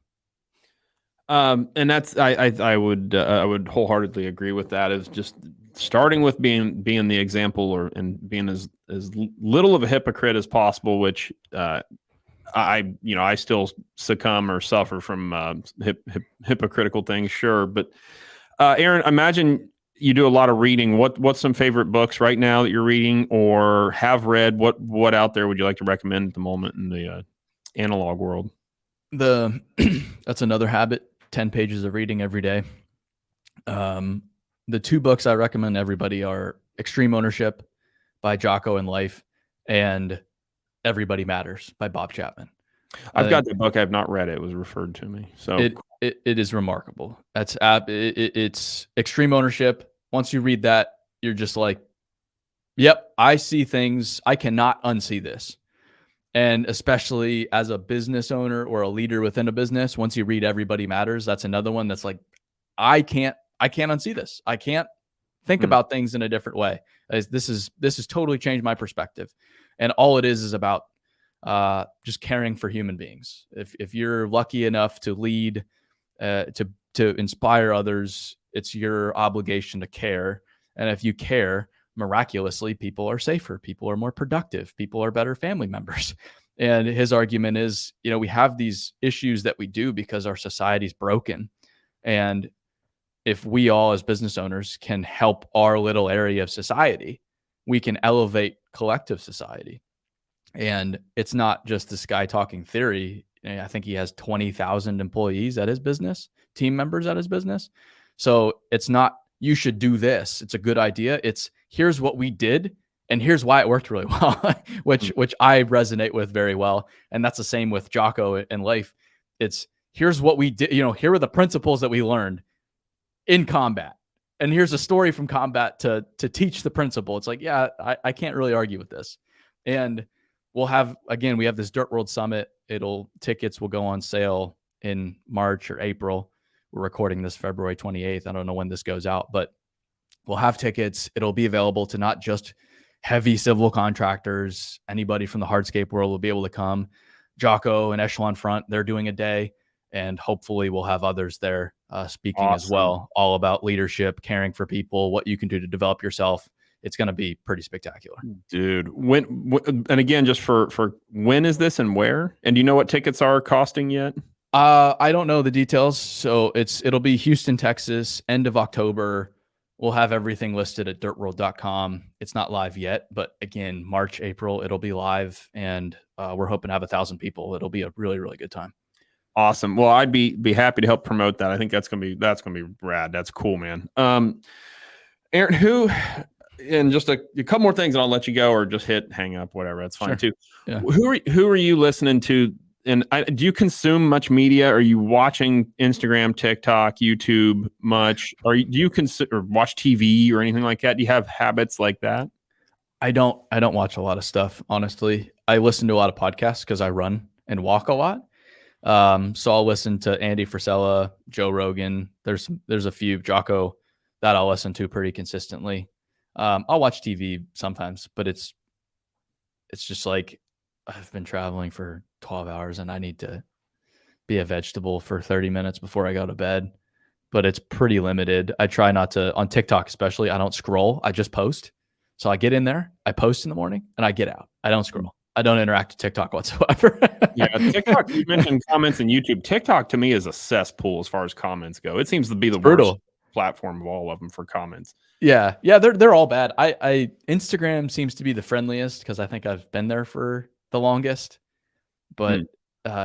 And that's, I would wholeheartedly agree with that, is just starting with being the example, and being as little of a hypocrite as possible, which, I still succumb or suffer from hypocritical things, sure. But Aaron, imagine you do a lot of reading. What's some favorite books right now that you're reading or have read? What out there would you like to recommend at the moment in the analog world? That's another habit. 10 pages of reading every day. The two books I recommend everybody are Extreme Ownership by Jocko and Life, and Everybody Matters by Bob Chapman. I've got the book. I've not read it. It was referred to me. So it is remarkable. It's Extreme Ownership. Once you read that, you're just like, yep, I see things. I cannot unsee this. And especially as a business owner or a leader within a business, once you read Everybody Matters, that's another one that's like, I can't unsee this. I can't think Mm. about things in a different way. This has totally changed my perspective. And all it is about just caring for human beings. If you're lucky enough to lead, to inspire others, it's your obligation to care. And if you care, miraculously, people are safer, people are more productive, people are better family members. And his argument is, we have these issues that we do because our society's broken. And if we all as business owners can help our little area of society, we can elevate collective society. And it's not just this guy talking theory. I think he has 20,000 employees at his business, team members at his business. So it's not, you should do this, it's a good idea. It's, here's what we did and here's why it worked really well, which I resonate with very well. And that's the same with Jocko in life. It's, here's what we did, here are the principles that we learned in combat. And here's a story from combat to teach the principle. It's like, yeah, I can't really argue with this. And we have this Dirt World Summit. Tickets will go on sale in March or April. We're recording this February 28th. I don't know when this goes out, but we'll have tickets. It'll be available to not just heavy civil contractors. Anybody from the hardscape world will be able to come. Jocko and Echelon Front, they're doing a day, and hopefully we'll have others there speaking as well, all about leadership, caring for people, what you can do to develop yourself. It's going to be pretty spectacular. Dude, when and again, just for when is this and where? And do you know what tickets are costing yet? I don't know the details. So it'll be Houston, Texas, end of October. We'll have everything listed at dirtworld.com. It's not live yet, but again, March, April, it'll be live, and we're hoping to have 1,000 people. It'll be a really, really good time. Awesome. Well, I'd be happy to help promote that. I think that's gonna be rad. That's cool, man. Aaron, and just a couple more things and I'll let you go, or just hang up, whatever. That's fine too. Yeah. Who are you listening to? And do you consume much media? Are you watching Instagram, TikTok, YouTube much? Do you consider watch TV or anything like that? Do you have habits like that? I don't watch a lot of stuff, honestly. I listen to a lot of podcasts because I run and walk a lot. So I'll listen to Andy Frisella, Joe Rogan. There's a few, Jocko, that I'll listen to pretty consistently. I'll watch TV sometimes, but it's just like, I've been traveling for 12 hours and I need to be a vegetable for 30 minutes before I go to bed, but it's pretty limited. I try not to, on TikTok especially, I don't scroll. I just post. So I get in there, I post in the morning, and I get out. I don't scroll. I don't interact with TikTok whatsoever. Yeah, TikTok, you mentioned comments in YouTube. TikTok to me is a cesspool as far as comments go. It seems to be the worst platform of all of them for comments. Yeah, they're all bad. I Instagram seems to be the friendliest because I think I've been there for the longest. But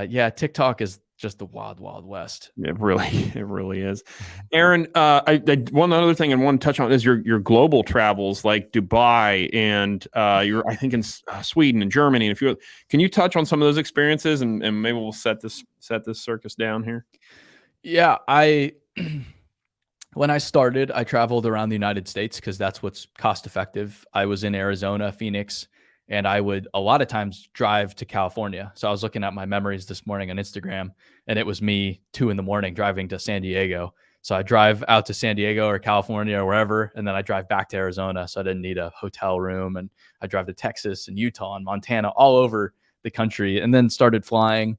yeah, TikTok is just the wild, wild west. It really is. Aaron, one other thing I want to touch on is your global travels, like Dubai and you're, I think, in Sweden and Germany. And can you touch on some of those experiences, and maybe we'll set this circus down here? Yeah, when I started, I traveled around the United States because that's what's cost effective. I was in Arizona, Phoenix, and I would a lot of times drive to California. So I was looking at my memories this morning on Instagram, and it was me 2 a.m. driving to San Diego. So I drive out to San Diego or California or wherever, and then I drive back to Arizona. So I didn't need a hotel room. And I drive to Texas and Utah and Montana, all over the country, and then started flying.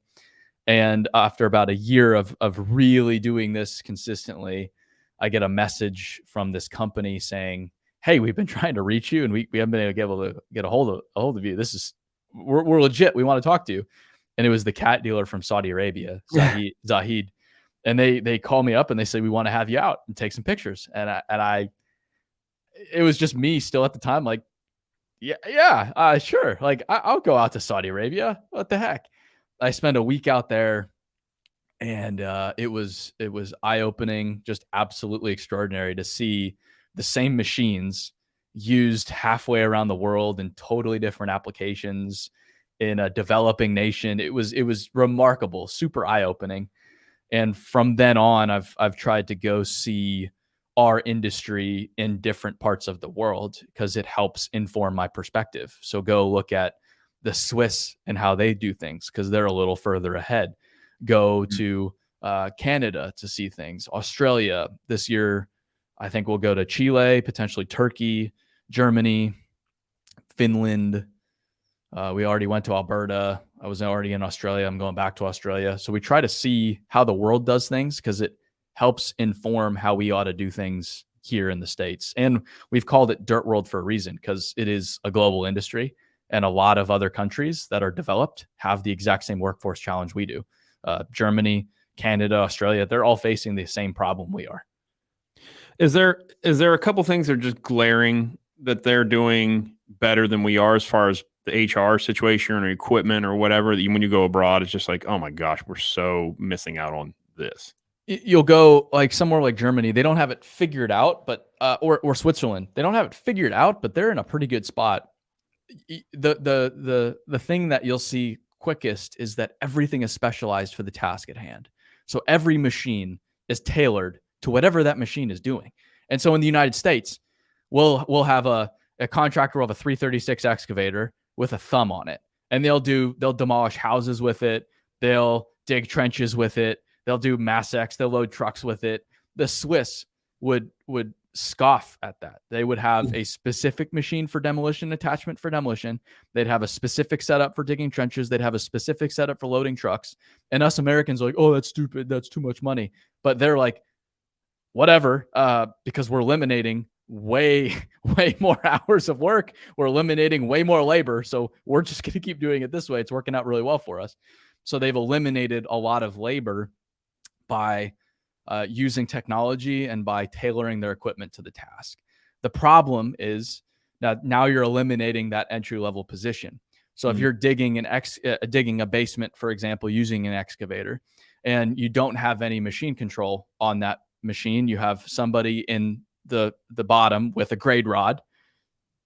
And after about a year of really doing this consistently, I get a message from this company saying, "Hey, we've been trying to reach you, and we haven't been able to get a hold of you. We're legit. We want to talk to you." And it was the cat dealer from Saudi Arabia, Zahid. And they call me up and they say, "We want to have you out and take some pictures." And it was just me still at the time, like, yeah, sure. Like I'll go out to Saudi Arabia. What the heck? I spent a week out there. And it was eye-opening, just absolutely extraordinary to see the same machines used halfway around the world in totally different applications in a developing nation. It was remarkable, super eye-opening. And from then on, I've tried to go see our industry in different parts of the world because it helps inform my perspective. So go look at the Swiss and how they do things because they're a little further ahead. Go to Canada to see things. Australia this year, I think we'll go to Chile, potentially Turkey, Germany, Finland. We already went to Alberta. I was already in Australia. I'm going back to Australia. So we try to see how the world does things because it helps inform how we ought to do things here in the States. And we've called it Dirt World for a reason because it is a global industry. And a lot of other countries that are developed have the exact same workforce challenge we do. Germany, Canada, Australia, they're all facing the same problem we are. Is there a couple things that are just glaring that they're doing better than we are as far as the HR situation or equipment or whatever, that when you go abroad, it's just like, oh my gosh, we're so missing out on this? You'll go like somewhere like Germany, they don't have it figured out, but or Switzerland, they don't have it figured out, but they're in a pretty good spot. The thing that you'll see quickest is that everything is specialized for the task at hand. So every machine is tailored to whatever that machine is doing. And so in the United States, we'll have a contractor will have a 336 excavator with a thumb on it, and they'll demolish houses with it. They'll dig trenches with it. They'll do mass X. They'll load trucks with it. The Swiss would scoff at that. They would have a specific machine for demolition, attachment for demolition. They'd have a specific setup for digging trenches. They'd have a specific setup for loading trucks. And us Americans are like, oh, that's stupid. That's too much money. But they're like, whatever, because we're eliminating way more hours of work. We're eliminating way more labor. So we're just going to keep doing it this way. It's working out really well for us. So they've eliminated a lot of labor by using technology and by tailoring their equipment to the task. The problem is that now you're eliminating that entry-level position. So if you're digging digging a basement, for example, using an excavator, and you don't have any machine control on that machine, you have somebody in the bottom with a grade rod,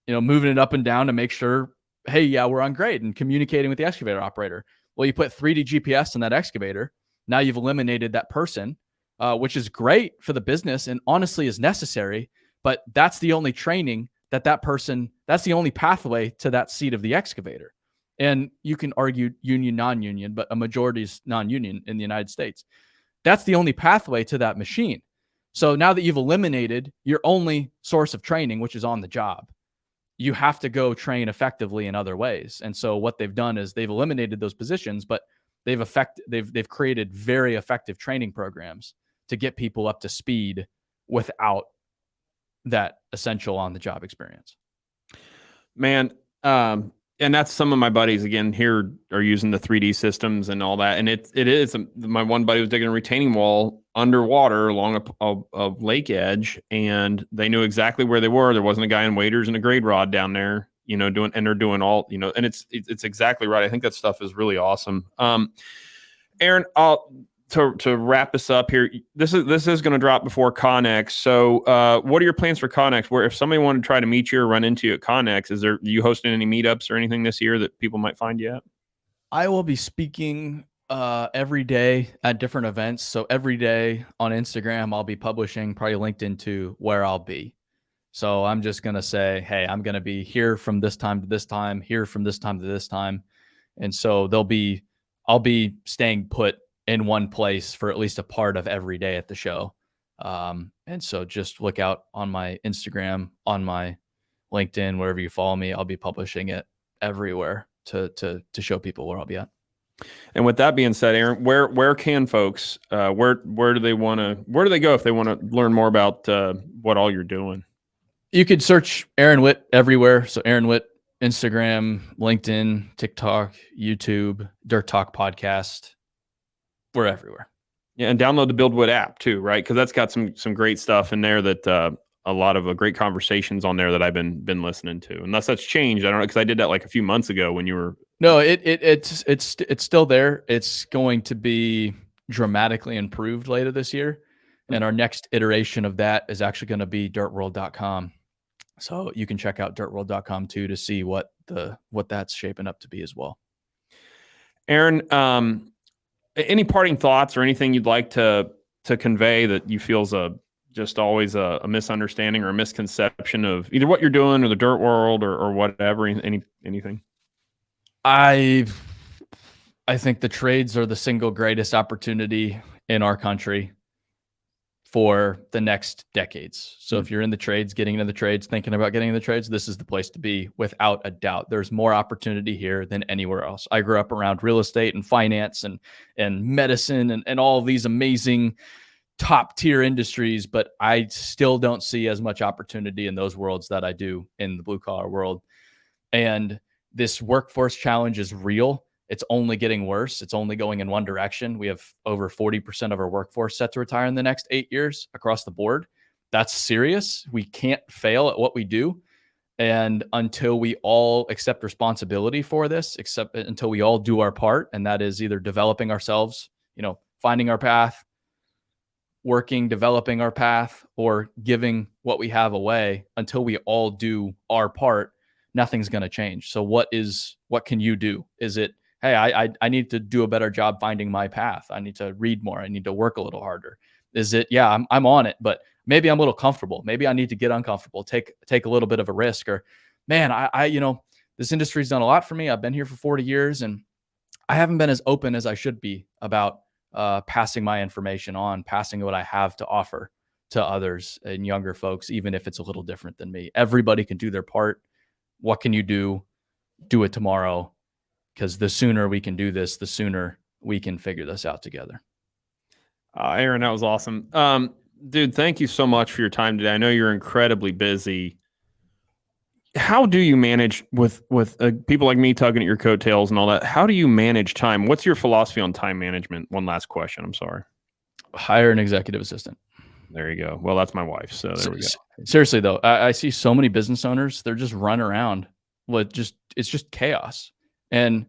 moving it up and down to make sure, hey, yeah, we're on grade, and communicating with the excavator operator. Well, you put 3D GPS in that excavator. Now you've eliminated that person, which is great for the business and honestly is necessary. But that's the only training that person, that's the only pathway to that seat of the excavator. And you can argue union, non-union, but a majority is non-union in the United States. That's the only pathway to that machine. So now that you've eliminated your only source of training, which is on the job, you have to go train effectively in other ways. And so what they've done is they've eliminated those positions, but they've created very effective training programs to get people up to speed without that essential on the job experience. Man, and that's some of my buddies again here are using the 3D systems and all that. And it is, my one buddy was digging a retaining wall underwater along a lake edge, and they knew exactly where they were. There wasn't a guy in waders and a grade rod down there, they're doing all, and it's exactly right. I think that stuff is really awesome. Aaron, to wrap us up here, this is going to drop before Connex. So what are your plans for Connex? Where if somebody wanted to try to meet you or run into you at Connex, are you hosting any meetups or anything this year that people might find you at? I will be speaking every day at different events. So every day on Instagram, I'll be publishing, probably linked into where I'll be. So I'm just going to say, hey, I'm going to be here from this time to this time, here from this time to this time. And so I'll be staying put in one place for at least a part of every day at the show. And so just look out on my Instagram, on my LinkedIn, wherever you follow me. I'll be publishing it everywhere to show people where I'll be at. And with that being said, Aaron, where can folks, where do they go if they want to learn more about what all you're doing? You could search Aaron Witt everywhere. So Aaron Witt, Instagram, LinkedIn, TikTok, YouTube, Dirt Talk podcast. We're everywhere. Yeah, and download the Buildwood app too, right? Because that's got some great stuff in there that a lot of great conversations on there that I've been listening to. Unless that's changed, I don't know, because I did that like a few months ago when you were. No, it's still there. It's going to be dramatically improved later this year, and our next iteration of that is actually going to be dirtworld.com. So you can check out dirtworld.com too to see what that's shaping up to be as well. Aaron, any parting thoughts or anything you'd like to convey that you feel is just always a misunderstanding or a misconception of either what you're doing or the dirt world or whatever, anything? I think the trades are the single greatest opportunity in our country for the next decades. So if you're in the trades, getting into the trades, thinking about getting into the trades, this is the place to be without a doubt. There's more opportunity here than anywhere else. I grew up around real estate and finance and medicine and all of these amazing top tier industries, but I still don't see as much opportunity in those worlds that I do in the blue collar world. And this workforce challenge is real. It's only getting worse. It's only going in one direction. We have over 40% of our workforce set to retire in the next 8 years across the board. That's serious. We can't fail at what we do. And until we all accept responsibility for this, until we all do our part, and that is either developing ourselves, finding our path, working, developing our path, or giving what we have away, until we all do our part, nothing's going to change. So what can you do? Is it, hey, I need to do a better job finding my path. I need to read more. I need to work a little harder. Is it, yeah, I'm on it, but maybe I'm a little comfortable. Maybe I need to get uncomfortable, take a little bit of a risk. Or, man, this industry's done a lot for me. I've been here for 40 years and I haven't been as open as I should be about passing my information on, passing what I have to offer to others and younger folks, even if it's a little different than me. Everybody can do their part. What can you do? Do it tomorrow. Because the sooner we can do this, the sooner we can figure this out together. Aaron, that was awesome. Dude, thank you so much for your time today. I know you're incredibly busy. How do you manage with people like me tugging at your coattails and all that? How do you manage time? What's your philosophy on time management? One last question. I'm sorry. Hire an executive assistant. There you go. Well, that's my wife. So there we go. Seriously though, I see so many business owners, they're just run around with it's just chaos. And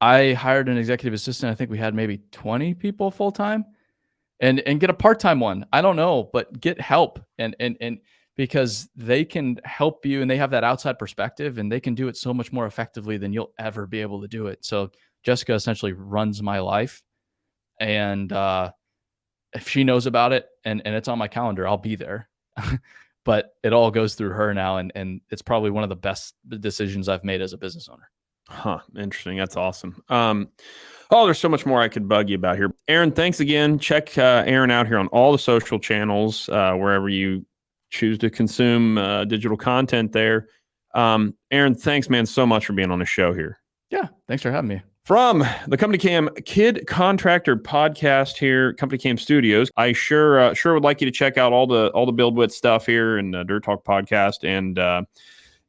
I hired an executive assistant. I think we had maybe 20 people full time, and get a part-time one. I don't know, but get help and because they can help you and they have that outside perspective and they can do it so much more effectively than you'll ever be able to do it. So Jessica essentially runs my life, and if she knows about it and it's on my calendar, I'll be there. But it all goes through her now, and it's probably one of the best decisions I've made as a business owner. Huh. Interesting. That's awesome. There's so much more I could bug you about here. Aaron, thanks again. Check Aaron out here on all the social channels, wherever you choose to consume digital content there. Aaron, thanks, man, so much for being on the show here. Yeah. Thanks for having me. From the Company Cam Kid Contractor podcast here, Company Cam Studios. I sure would like you to check out all the Buildwitt stuff here and Dirt Talk podcast. And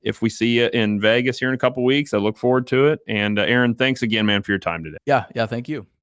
if we see you in Vegas here in a couple weeks, I look forward to it. And Aaron, thanks again, man, for your time today. Yeah. Thank you.